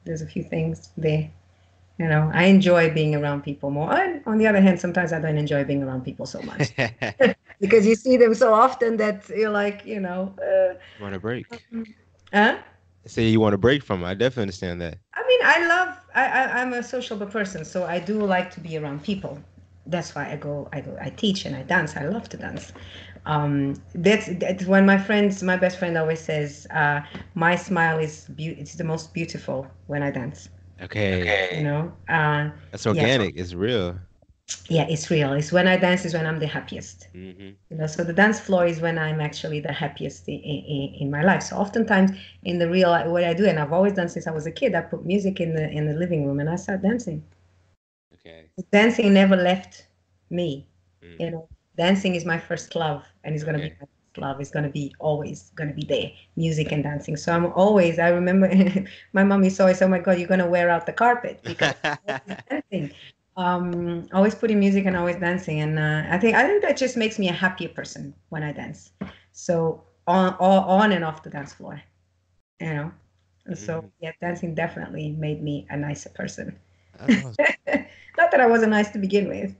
there's a few things there. I enjoy being around people more. And on the other hand, sometimes I don't enjoy being around people so much because you see them so often that you're like, you want a break? Huh? Say you want a break from it. I definitely understand that. I mean, I'm a sociable person, so I do like to be around people. That's why I teach and I dance. I love to dance. That's when my best friend always says, my smile it's the most beautiful when I dance. Okay. That's organic. It's real. Yeah, it's real. It's when I dance is when I'm the happiest. Mm-hmm. So the dance floor is when I'm actually the happiest in my life. So oftentimes in the real, what I do, and I've always done since I was a kid, I put music in the living room and I start dancing. Okay. Dancing never left me. Dancing is my first love, and it's going to be my first love. It's going to be always going to be there, music and dancing. So I remember my mom used to always say, oh my God, you're going to wear out the carpet because dancing. Always putting music and always dancing. And I think that just makes me a happier person when I dance. So on and off the dance floor, And so, dancing definitely made me a nicer person. Awesome. Not that I wasn't nice to begin with.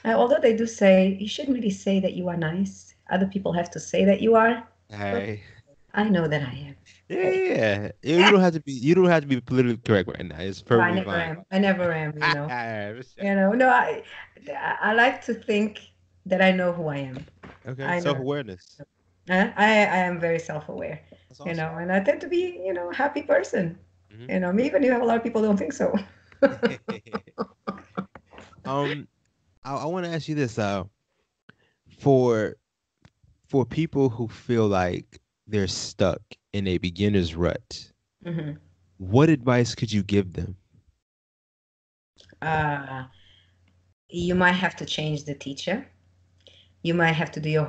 Although they do say you shouldn't really say that you are nice. Other people have to say that you are. Hey. I know that I am. Yeah. You don't have to be. You don't have to be politically correct right now. It's perfectly fine. I never am. No. I like to think that I know who I am. Okay. Self-awareness. I am very self-aware. Awesome. And I tend to be, a happy person. Mm-hmm. Even if a lot of people don't think so. I want to ask you this. For people who feel like they're stuck in a beginner's rut, what advice could you give them? You might have to change the teacher. You might have to do your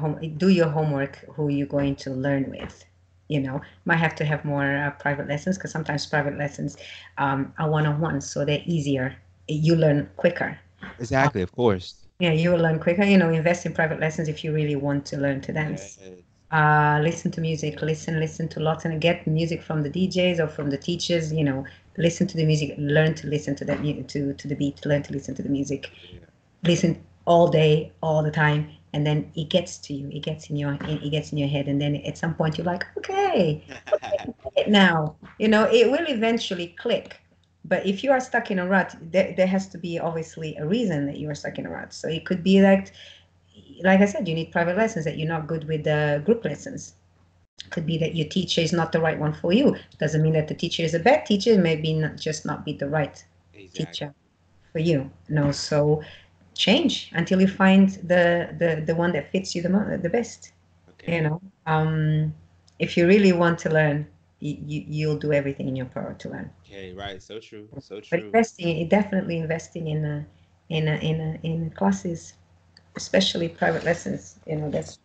homework, who you're going to learn with. Might have to have more private lessons, because sometimes private lessons are one-on-one, so they're easier. You learn quicker. Exactly, of course. Yeah, you will learn quicker. Invest in private lessons if you really want to learn to dance. Listen to music, listen to lots, and get music from the DJs or from the teachers. Listen to the music, learn to listen to that to the beat, learn to listen to the music. Listen all day, all the time, and then it gets to you. It gets in your head, and then at some point you're like, okay, now. It will eventually click. But if you are stuck in a rut, there has to be obviously a reason that you are stuck in a rut. So it could be like I said, you need private lessons, that you're not good with the group lessons. Could be that your teacher is not the right one for you. Doesn't mean that the teacher is a bad teacher. It may not be the right teacher for you. So change until you find the one that fits you the best. Okay. If you really want to learn, you'll do everything in your power to learn. Okay, right. So true. So But true. definitely investing in classes, especially private lessons. That's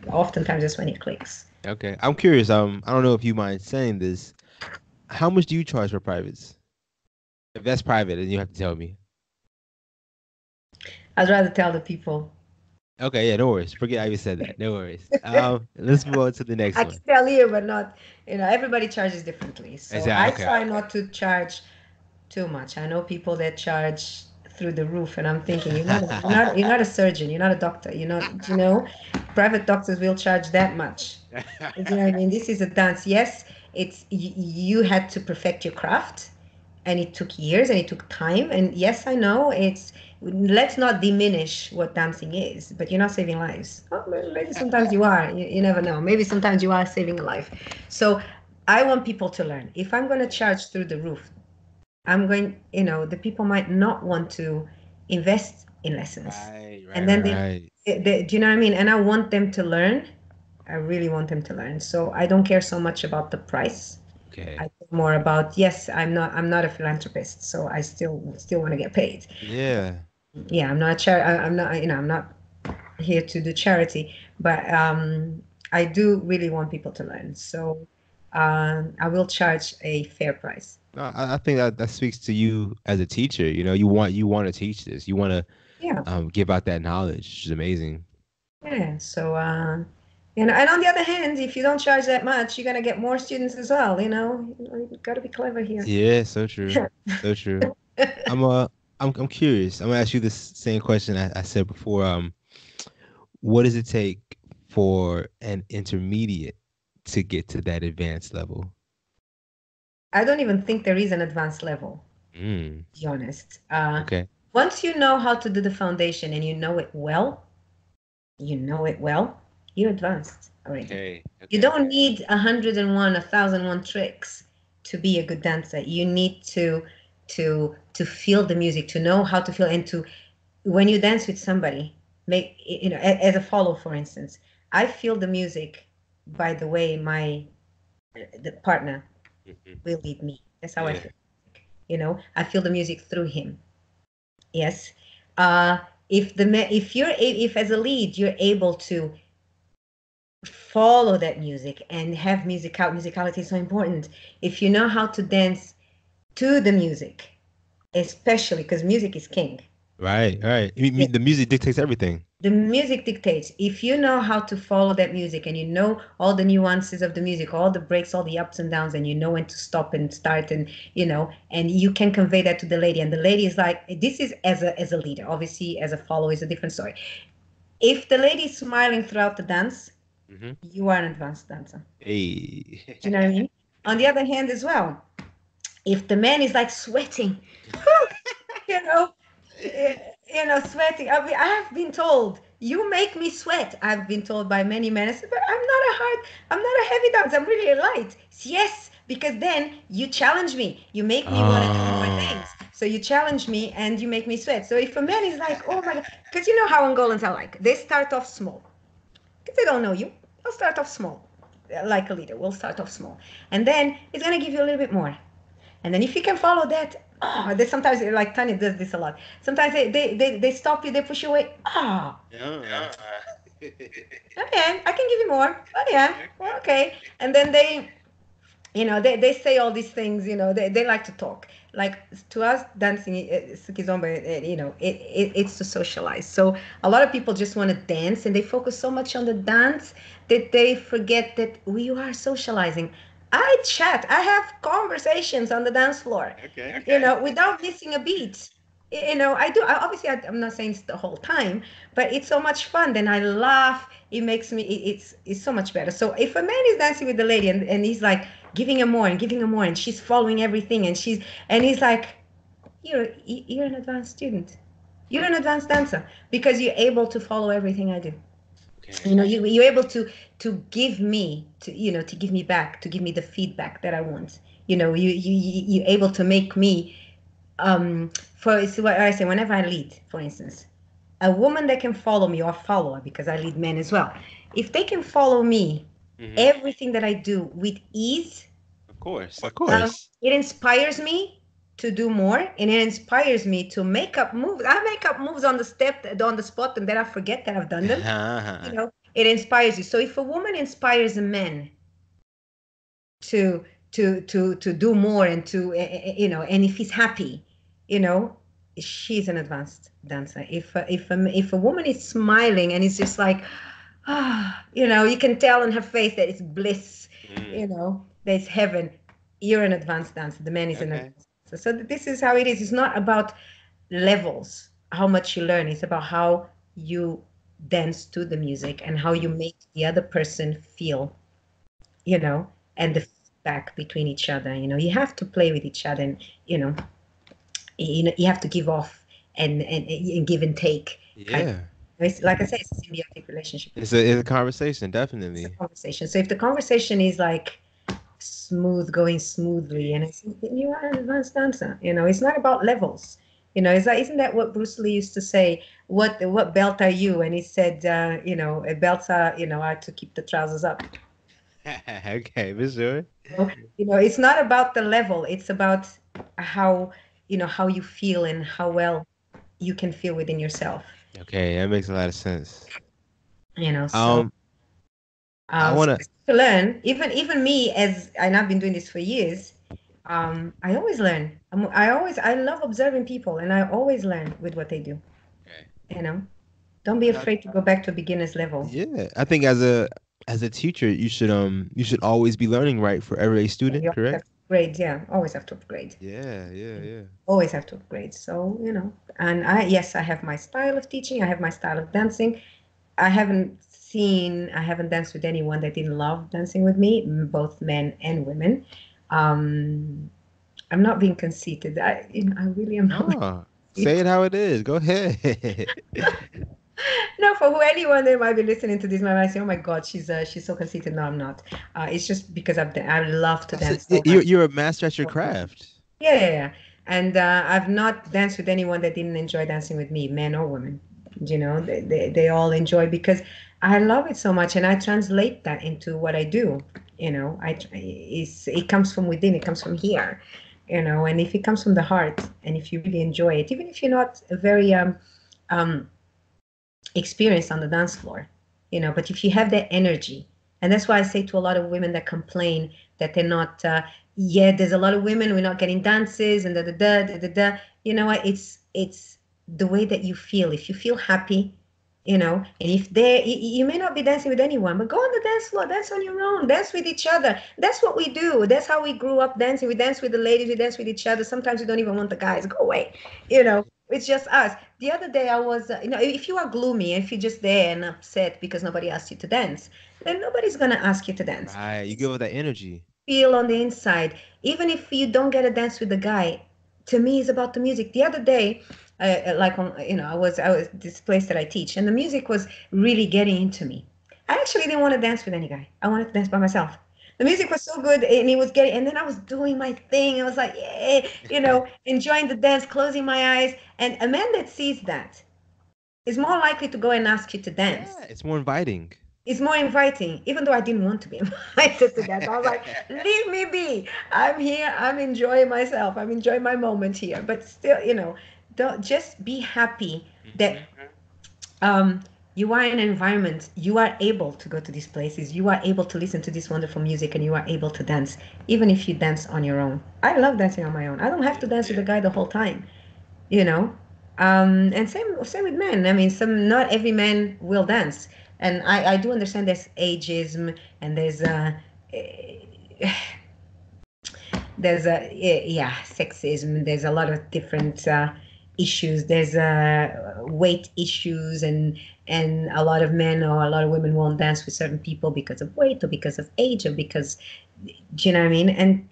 oftentimes that's when it clicks. Okay. I'm curious. I don't know if you mind saying this. How much do you charge for privates? If that's private, then you have to tell me. I'd rather tell the people. Okay, yeah, no worries. Forget I even said that. No worries. Let's move on to the next I one. can tell you, but not, everybody charges differently. So I Exactly. Okay. try not to charge too much. I know people that charge through the roof, and I'm thinking, you're not a surgeon, you're not a doctor, private doctors will charge that much. Do you know what I mean? This is a dance. Yes, you had to perfect your craft, and it took years and it took time. And yes, I know let's not diminish what dancing is, but you're not saving lives. Oh, maybe sometimes you are. You never know. Maybe sometimes you are saving a life. So I want people to learn. If I'm going to charge through the roof, the people might not want to invest in lessons. Right, And then right. do you know what I mean? And I want them to learn. I really want them to learn. So I don't care so much about the price. Okay. I think more about, yes, I'm not a philanthropist, so I still want to get paid. Yeah. Yeah, I'm not I'm not here to do charity, but I do really want people to learn. So I will charge a fair price. No, I think that speaks to you as a teacher. You want to teach this. You want to Yeah. give out that knowledge, which is amazing. Yeah. So and on the other hand, if you don't charge that much, you're gonna get more students as well. You've got to be clever here. Yeah, so true. So true. I'm curious. I'm gonna ask you this same question I said before. What does it take for an intermediate to get to that advanced level? I don't even think there is an advanced level, to be honest. Okay. Once you know how to do the foundation and you know it well, you're advanced already. Okay. You don't need 101, 1,001 tricks to be a good dancer. You need to feel the music, to know how to feel, and when you dance with somebody, as a follow, for instance, I feel the music by the way the partner will lead me. That's how I feel. I feel the music through him. Yes. If as a lead you're able to follow that music and have musicality is so important. If you know how to dance to the music, especially because music is king. Right. The music dictates everything. The music dictates. If you know how to follow that music and you know all the nuances of the music, all the breaks, all the ups and downs, and you know when to stop and start, and and you can convey that to the lady, and the lady is like, this is as a leader. Obviously, as a follower is a different story. If the lady is smiling throughout the dance, you are an advanced dancer. Hey. Do you know what I mean? On the other hand, as well, if the man is like sweating, sweating. I have been told, you make me sweat. I've been told by many men. I said, but I'm not a heavy dancer. I'm really light. Yes, because then you challenge me. You make me want to do more things. So you challenge me and you make me sweat. So if a man is like, oh my God, because you know how Angolans are like. They start off small. Because they don't know you. They'll start off small. Like a leader, we'll start off small. And then it's going to give you a little bit more. And then if you can follow that, oh, they sometimes, like Tanya does this a lot. Sometimes they stop you, they push you away. Ah, Yeah. okay, I can give you more. Oh yeah, well, okay. And then they say all these things, they like to talk. Like to us, dancing, Kizomba, it's to socialize. So a lot of people just want to dance and they focus so much on the dance that they forget that we are socializing. I chat, I have conversations on the dance floor, without missing a beat. I do. I'm not saying it's the whole time, but it's so much fun. Then I laugh. It makes me. It's so much better. So if a man is dancing with the lady and he's like giving her more and giving her more, and she's following everything, and he's like, you're an advanced student. You're an advanced dancer because you're able to follow everything I do. Okay. You're able to give me to give me back, to give me the feedback that I want. You're able to make me see what I say, whenever I lead, for instance, a woman that can follow me, or follower, because I lead men as well, if they can follow me, everything that I do with ease, Of course. it inspires me to do more, and it inspires me to make up moves. I make up moves on the spot, and then I forget that I've done them. It inspires you. So if a woman inspires a man to do more, and and if he's happy, she's an advanced dancer. If a woman is smiling and it's just like, you can tell in her face that it's bliss, that it's heaven, you're an advanced dancer. The man is an advanced dancer. So this is how it is. It's not about levels, how much you learn. It's about how you dance to the music and how you make the other person feel, and the feedback between each other. You have to play with each other, and you have to give off and give and take. Yeah. It's, like I said, it's a symbiotic relationship. It's a conversation, definitely. It's a conversation. So if the conversation is like going smoothly, and you are an advanced dancer. It's not about levels. It's like, isn't that what Bruce Lee used to say? What belt are you? And he said, belts are to keep the trousers up. Okay, for sure. It's not about the level. It's about how you feel and how well you can feel within yourself. Okay, that makes a lot of sense. So I wanna to learn. Even me, and I've been doing this for years. I always learn. I love observing people, and I always learn with what they do. Okay. Don't be afraid to go back to beginner's level. Yeah, I think as a teacher, you should always be learning, right, for every student, correct? Grades, yeah, always have to upgrade. Yeah. Always have to upgrade. So and I have my style of teaching. I have my style of dancing. I haven't danced with anyone that didn't love dancing with me, both men and women. I'm not being conceited. I really am not. Say it how it is. Go ahead. No, for anyone that might be listening to this, might say, "Oh my God, she's so conceited." No, I'm not. It's just because I love to dance. So you're a master at your craft. Yeah. And I've not danced with anyone that didn't enjoy dancing with me, men or women. They all enjoy, because I love it so much, and I translate that into what I do. It comes from within. It comes from here. And if it comes from the heart, and if you really enjoy it, even if you're not very experienced on the dance floor, but if you have that energy, and that's why I say to a lot of women that complain that they're not, there's a lot of women, we're not getting dances, and you know what, it's the way that you feel. If you feel happy, and if you may not be dancing with anyone, but go on the dance floor, dance on your own, dance with each other. That's what we do. That's how we grew up dancing. We dance with the ladies, we dance with each other. Sometimes we don't even want the guys. Go away. It's just us. The other day I was, if you are gloomy, if you're just there and upset because nobody asked you to dance, then nobody's going to ask you to dance. Right. You give it that energy. Feel on the inside. Even if you don't get a dance with the guy, to me, it's about the music. The other day, I was this place that I teach, and the music was really getting into me. I actually didn't want to dance with any guy. I wanted to dance by myself. The music was so good, and it was and then I was doing my thing. I was like, yeah, enjoying the dance, closing my eyes. And a man that sees that is more likely to go and ask you to dance. Yeah, it's more inviting. It's more inviting, even though I didn't want to be invited to that. I was like, leave me be. I'm here. I'm enjoying myself. I'm enjoying my moment here. But still, don't just be happy that um, you are in an environment, you are able to go to these places, you are able to listen to this wonderful music, and you are able to dance, even if you dance on your own. I love dancing on my own. I don't have to dance with a guy the whole time, you know. And same with men. I mean, not every man will dance, and I do understand there's ageism and there's a yeah, sexism. There's a lot of different issues. There's weight issues, and a lot of men or a lot of women won't dance with certain people because of weight or because of age or because, do you know what I mean? And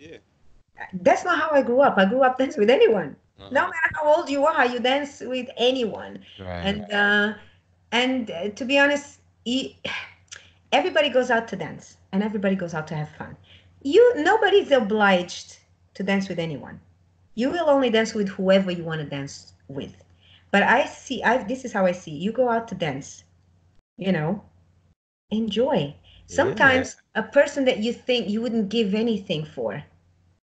that's not how I grew up. I grew up dancing with anyone. No matter how old you are, you dance with anyone. Right. And to be honest, everybody goes out to dance and everybody goes out to have fun. Nobody's obliged to dance with anyone. You will only dance with whoever you want to dance with. But this is how I see it. You go out to dance, enjoy. Sometimes a person that you think you wouldn't give anything for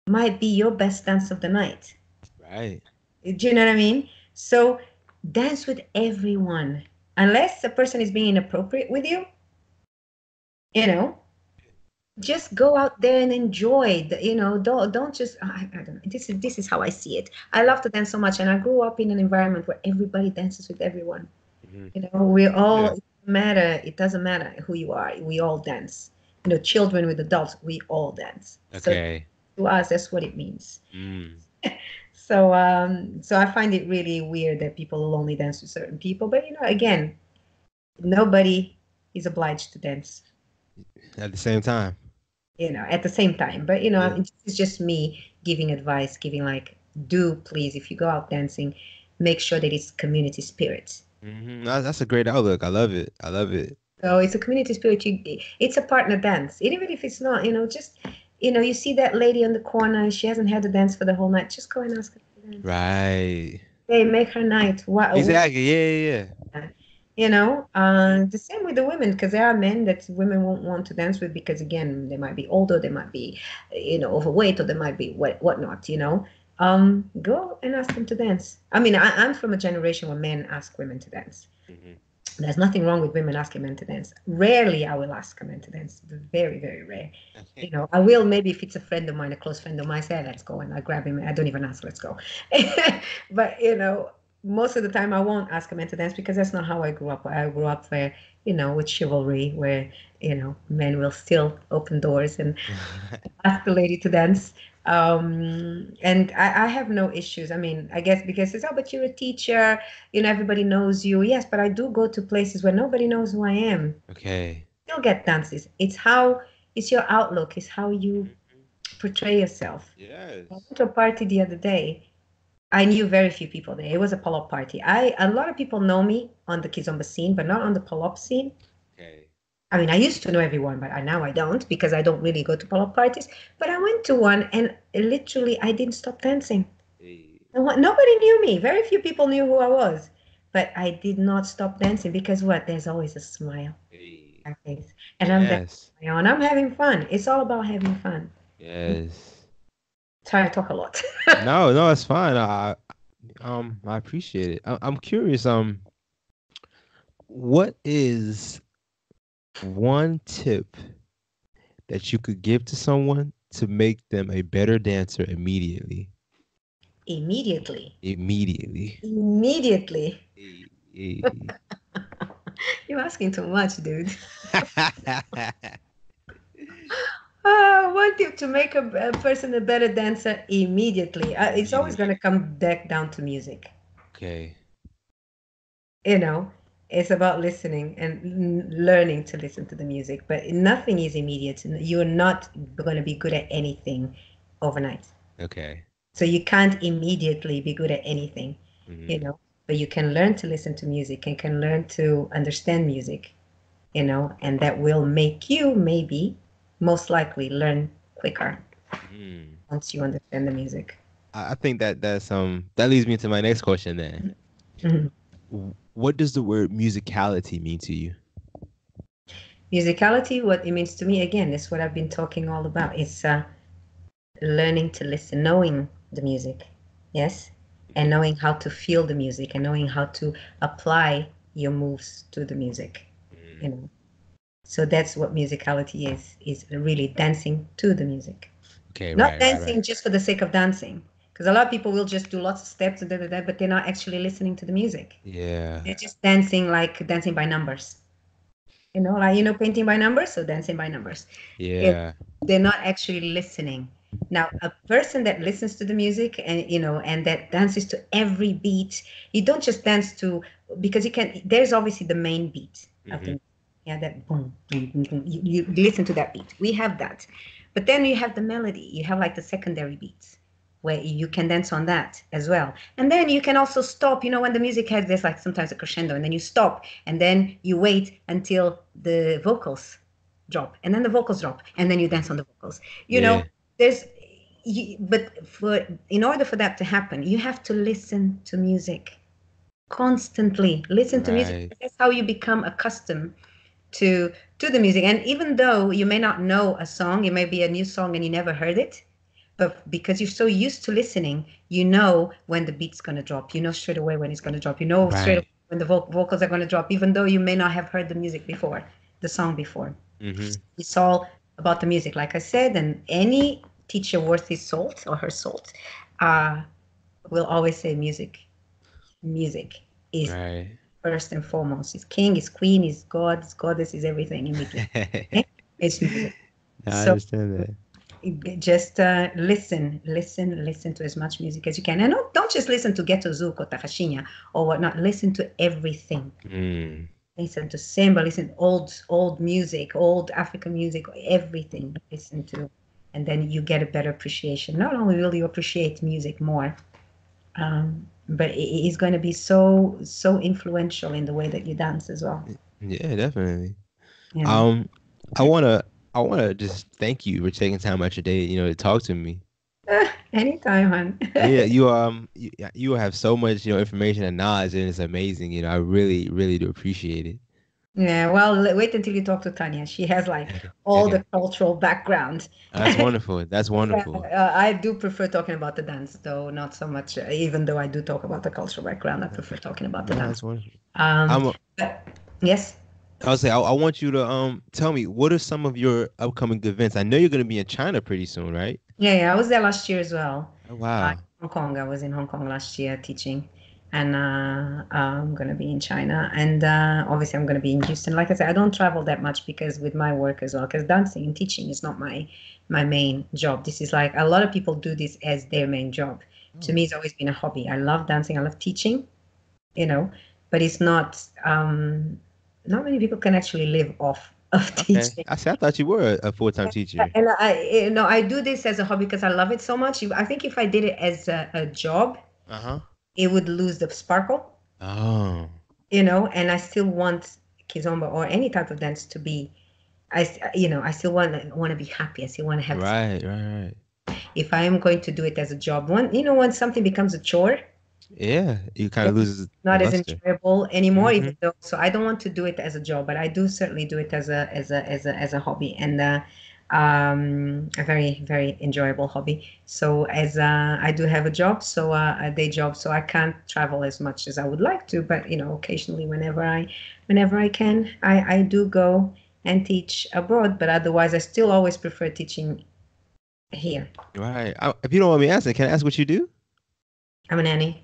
might be your best dance of the night. Right. Do you know what I mean? So dance with everyone. Unless a person is being inappropriate with you, just go out there and enjoy. Don't just. I don't know. This is how I see it. I love to dance so much, and I grew up in an environment where everybody dances with everyone. We all it doesn't matter who you are. We all dance. Children with adults, we all dance. Okay. So to us, that's what it means. Mm. So I find it really weird that people will only dance with certain people. But again, nobody is obliged to dance At the same time. At the same time. But it's just me giving advice, do please, if you go out dancing, make sure that it's community spirit. That's a great outlook. I love it. So it's a community spirit. It's a partner dance, even if it's not. Just you see that lady on the corner, she hasn't had a dance for the whole night. Just go and ask her to dance. Right. Hey, make her night. Exactly. Yeah. The same with the women, because there are men that women won't want to dance with because, again, they might be older, they might be, overweight, or they might be whatnot. Go and ask them to dance. I mean, I'm from a generation where men ask women to dance. There's nothing wrong with women asking men to dance. Rarely I will ask a man to dance. Very, very rare. I will, maybe if it's a friend of mine, a close friend of mine, say, let's go. And I grab him. I don't even ask, let's go. But, most of the time I won't ask a man to dance because that's not how I grew up. I grew up where, with chivalry, where, men will still open doors and ask the lady to dance. And I have no issues. I mean, I guess because it's, but you're a teacher, everybody knows you. Yes, but I do go to places where nobody knows who I am. Okay. Still get dances. It's your outlook. It's how you portray yourself. Yes. I went to a party the other day. I knew very few people there. It was a pull-up party. A lot of people know me on the Kizomba scene, but not on the pull-up scene. Okay. I mean, I used to know everyone, but now I don't because I don't really go to pull-up parties. But I went to one and literally I didn't stop dancing. Hey. Nobody knew me. Very few people knew who I was. But I did not stop dancing because what? There's always a smile. Hey. And I'm dancing and I'm having fun. It's all about having fun. Yes. Sorry, I talk a lot. No, it's fine. I appreciate it. I'm curious. What is one tip that you could give to someone to make them a better dancer immediately? Immediately. You're asking too much, dude. One tip to make a person a better dancer immediately. It's always going to come back down to music. Okay. It's about listening and learning to listen to the music, but nothing is immediate. You're not going to be good at anything overnight. Okay. So you can't immediately be good at anything, but you can learn to listen to music and can learn to understand music, and that will make you maybe most likely learn quicker once you understand the music. I think that leads me to my next question then. What does the word musicality mean to you? Musicality, what it means to me, again, is what I've been talking all about. It's learning to listen, knowing the music, yes, and knowing how to feel the music and knowing how to apply your moves to the music, you know. So that's what musicality is really dancing to the music. Okay, Not right, right, dancing right. just for the sake of dancing. Because a lot of people will just do lots of steps and but they're not actually listening to the music. Yeah, They're just dancing like dancing by numbers. Like painting by numbers, so dancing by numbers. yeah, They're not actually listening. Now, a person that listens to the music and that dances to every beat, you don't just dance to, because there's obviously the main beat of the hmm music. Yeah, that boom, boom, boom, boom. You listen to that beat. We have that. But then you have the melody. You have like the secondary beats where you can dance on that as well. And then you can also stop, when the music has this, like sometimes a crescendo, and then you stop, and then you wait until the vocals drop, and then the vocals drop, and then you dance on the vocals. yeah, There's, but in order for that to happen, you have to listen to music constantly. Listen to music. right, That's how you become accustomed to the music. And even though you may not know a song, it may be a new song and you never heard it, but because you're so used to listening, you know when the beat's going to drop. You know straight away when it's going to drop. You know straight away right. when the vocals are going to drop, even though you may not have heard the music before, the song before. hmm It's all about the music, like I said, and any teacher worth his salt or her salt uh, will always say music. Music is Right. first and foremost. It's king, it's queen, it's God, it's goddess, is everything in between. Okay? It's music. I So understand that. just listen to as much music as you can. And don't just listen to Ghetto Zouk or Takashinya or whatnot. Listen to everything. Mm. Listen to Semba, listen to old music, old African music, everything listen to. And then you get a better appreciation. Not only will you appreciate music more, but it is going to be so influential in the way that you dance as well. Yeah, definitely. You know. Um, I wanna I wanna just thank you for taking time out your day, to talk to me. Anytime, hon. Yeah, you have so much, information and knowledge, and it's amazing. I really, really do appreciate it. Yeah, well, wait until you talk to Tanya. She has like Okay. all Okay. the cultural background. That's wonderful. That's Yeah, wonderful. I do prefer talking about the dance, though not so much. Even though I do talk about the cultural background, I prefer talking about the No, dance. that's wonderful. Um, I'm a, but yes, I'll say I want you to tell me what are some of your upcoming events. I know you're gonna be in China pretty soon, right? yeah, I was there last year as well. Oh, wow. Hong Kong. I was in Hong Kong last year teaching, and I'm gonna be in China, and obviously I'm gonna be in Houston. Like I said, I don't travel that much because with my work as well, because dancing and teaching is not my main job. This is like a lot of people do this as their main job. To me, it's always been a hobby. I love dancing. I love teaching, but it's not. Not many people can actually live off of Okay. teaching. I thought you were a full-time teacher. And I do this as a hobby because I love it so much. I think if I did it as a job, Uh-huh. it would lose the sparkle, Oh. and I still want Kizomba or any type of dance to be, I still want to be happy. I still want to have, Right, right, right. if I am going to do it as a job, when something becomes a chore, Yeah, you kind of it's loses the not as luster. enjoyable anymore, Mm-hmm. even though, so I don't want to do it as a job, but I do certainly do it as a hobby, and a very, very enjoyable hobby. So as I do have a job, so a day job, so I can't travel as much as I would like to, but occasionally whenever I can, I do go and teach abroad, but otherwise I still always prefer teaching here. Right. If you don't want me asking, can I ask what you do? I'm a nanny.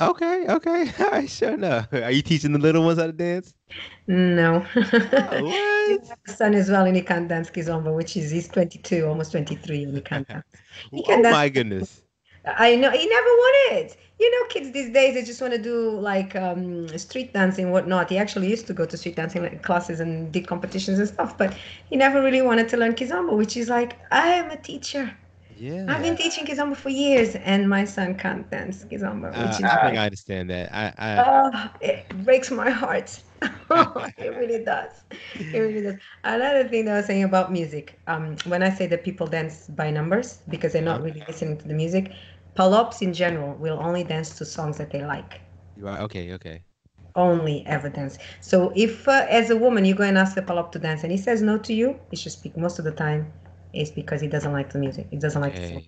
Okay, okay. All right, sure enough. Are you teaching the little ones how to dance? No. Oh, You what? have a son as well, and he can't dance Kizomba, which is he's 22, almost 23, and he can't dance. He can Oh dance. my goodness. I know he never wanted. Kids these days they just want to do like street dancing, whatnot. He actually used to go to street dancing classes and did competitions and stuff, but he never really wanted to learn Kizomba, which is like, I am a teacher. I've Yeah. been teaching Kizomba for years, and my son can't dance Kizomba, which is I think like, I understand that. it breaks my heart. It really does. It really does. Another thing that I was saying about music, when I say that people dance by numbers because they're not really listening to the music, palops in general will only dance to songs that they like. Right. Okay, okay. only ever dance. So if as a woman you go and ask a Palop to dance and he says no to you, you should speak. Most of the time it's because he doesn't like the music. He doesn't like the song.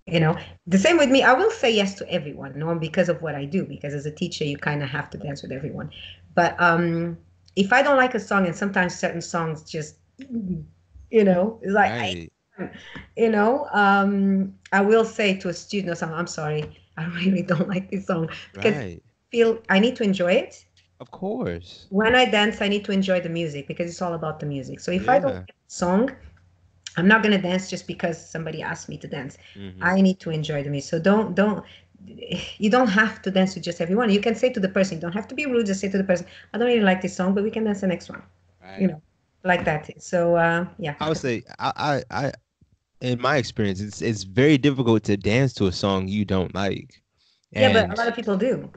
You know, the same with me. I will say yes to everyone, no, because of what I do. Because as a teacher, you kind of have to dance with everyone. But if I don't like a song, and sometimes certain songs just, you know, like you know, I will say to a student or something, I'm sorry, I really don't like this song because I feel I need to enjoy it. Of course. When I dance, I need to enjoy the music because it's all about the music. So if I don't like the song, I'm not gonna dance just because somebody asked me to dance. I need to enjoy the music. So you don't have to dance with just everyone. You can say to the person, you don't have to be rude, just say to the person, I don't really like this song, but we can dance the next one. You know, like that. So yeah. I would say I in my experience, it's very difficult to dance to a song you don't like. Yeah, but a lot of people do.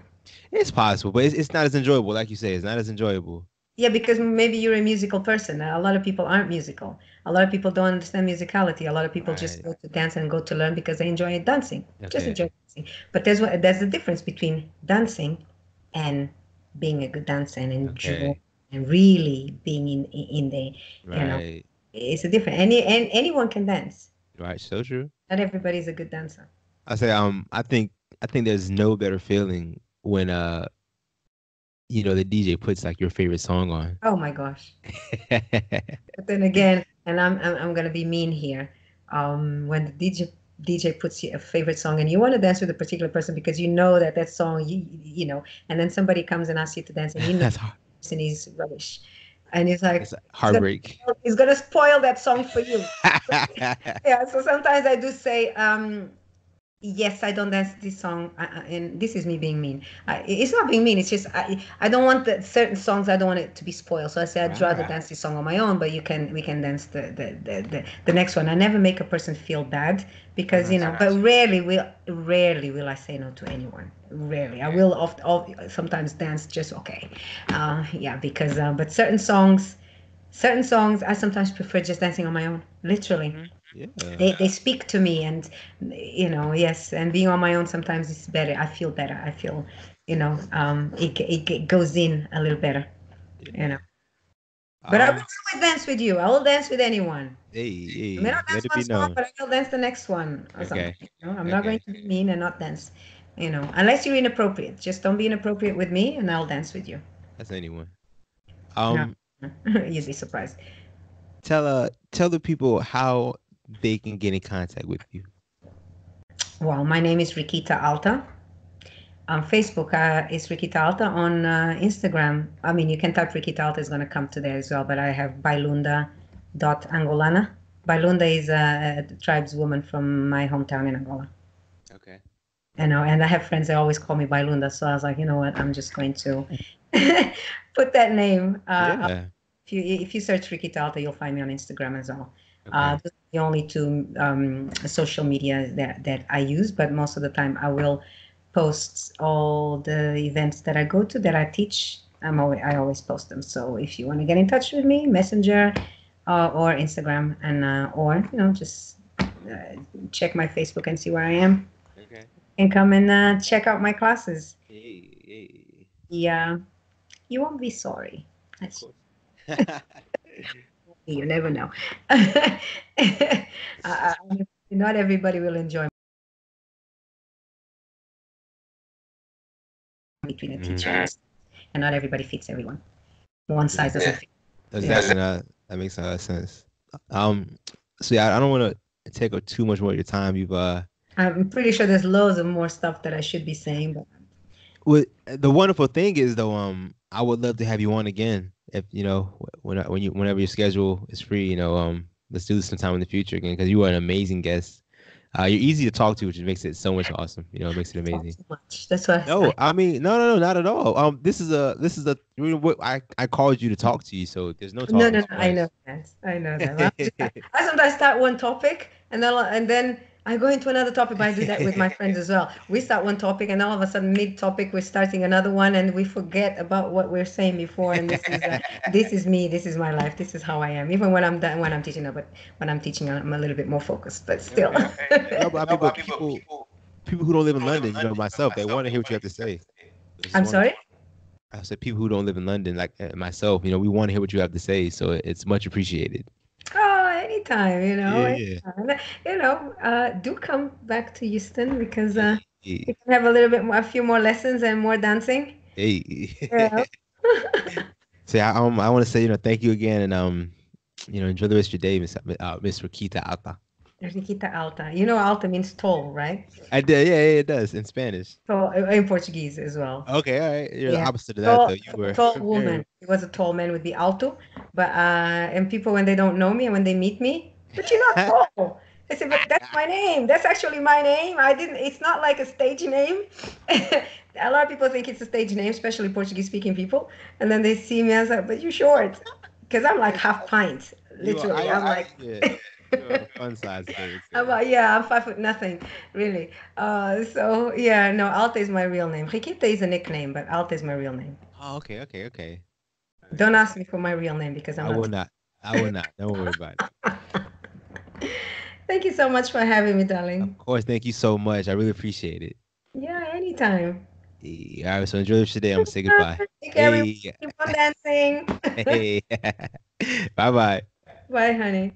It's possible, but it's not as enjoyable. Like you say, it's not as enjoyable. Yeah, because maybe you're a musical person. A lot of people aren't musical. A lot of people don't understand musicality. A lot of people just go to dance and go to learn because they enjoy dancing. Just enjoy dancing. But there's the difference between dancing and being a good dancer and enjoy and really being in the you know, it's a different. Anyone can dance. Right, so true. Not everybody's a good dancer. I say I think there's no better feeling when you know, the DJ puts like your favorite song on. Oh my gosh. But then again, and I'm gonna be mean here. When the DJ puts you a favorite song and you want to dance with a particular person because you know that song you know, and then somebody comes and asks you to dance and you know the person is rubbish. And it's like heartbreak. He's gonna spoil that song for you. Yeah, so sometimes I do say, yes, I don't dance this song, and this is me being mean. It's not being mean. It's just I don't want certain songs. I don't want it to be spoiled. So I say I'd rather dance this song on my own. But we can dance the next one. I never make a person feel bad because you know. But rarely will I say no to anyone. Rarely. I will sometimes dance just okay. Yeah, because but certain songs I sometimes prefer just dancing on my own. Literally. Yeah. They speak to me, and you know, yes, and being on my own sometimes is better. I feel better. I feel, you know, it goes in a little better, you know. But I will always dance with you. I will dance with anyone. Hey, I may not dance one song, but I will dance the next one or something. You know? I'm not going to be mean and not dance, you know, unless you're inappropriate. Just don't be inappropriate with me, and I'll dance with you. That's anyone. No. You'd be surprised. Tell the people how they can get in contact with you. Well, my name is Riquita Alta. On Facebook is Riquita Alta. On Instagram, I mean, you can type Riquita Alta, it's going to come to there as well, but I have bailunda.angolana. Bailunda is a tribeswoman from my hometown in Angola. Okay. You know, and I have friends that always call me Bailunda, so I was like, you know what, I'm just going to put that name. If you search Riquita Alta, you'll find me on Instagram as well. Those are the only two social media that I use, but most of the time I will post all the events that I go to, that I teach. I always post them. So if you want to get in touch with me, Messenger or Instagram, and or you know, just check my Facebook and see where I am. Okay. And come and check out my classes. Hey. Yeah, you won't be sorry. Of course. You never know. Not everybody will enjoy between a teacher and not everybody fits everyone. One size doesn't fit. That makes a lot of sense. So yeah, I don't want to take up too much more of your time. I'm pretty sure there's loads of more stuff that I should be saying, but the wonderful thing is though, I would love to have you on again. If you know, whenever your schedule is free, you know, let's do this sometime in the future again, because you are an amazing guest. You're easy to talk to, which makes it so much awesome. You know, it makes it amazing. Too much. That's what. No, I mean, no, not at all. This is I called you to talk to you, so there's no talking. No. I know that. I sometimes start one topic and then I go into another topic, but I do that with my friends as well. We start one topic and all of a sudden mid-topic we're starting another one and we forget about what we're saying before. And this is me. This is my life. This is how I am. Even when I'm teaching, but when I'm teaching, I'm a little bit more focused. But still. But people who don't live in London, you know, myself, they want to hear what you have to say. I'm sorry? I said people who don't live in London, like myself, we want to hear what you have to say, so it's much appreciated. Oh, anytime, Yeah. anytime. Do come back to Houston because Hey. we can have a little bit more, a few more lessons and more dancing. Yeah. So I want to say, thank you again, and enjoy the rest of your day, Miss Riquita Alta. Riquita Alta. Alta means tall, right? I did, yeah, it does in Spanish. Tall in Portuguese as well. Okay, all right. You're the Yeah. opposite of that, though. You were Tall very. woman. It was a tall man would be alto. But and people when they don't know me and when they meet me, but you're not tall. I say, but that's my name. That's actually my name. It's not like a stage name. A lot of people think it's a stage name, especially Portuguese speaking people. And then they see me as like, but you're short. Because I'm like half pint. You are. Literally. I'm like Yeah. You're a fun size, as they would say. I'm 5 foot nothing, really. So yeah, no, Alta is my real name. Riquita is a nickname, but Alta is my real name. Oh, okay. Don't ask me for my real name because I'm I will not. not. I will not. Don't worry about it. Thank you so much for having me, Of darling. course. Thank you so much. I really appreciate it. Yeah, anytime. All right. So enjoy the rest of your day. I'm gonna say goodbye. Take care, everyone. Hey. Keep on dancing. Hey. Bye bye. Bye, honey.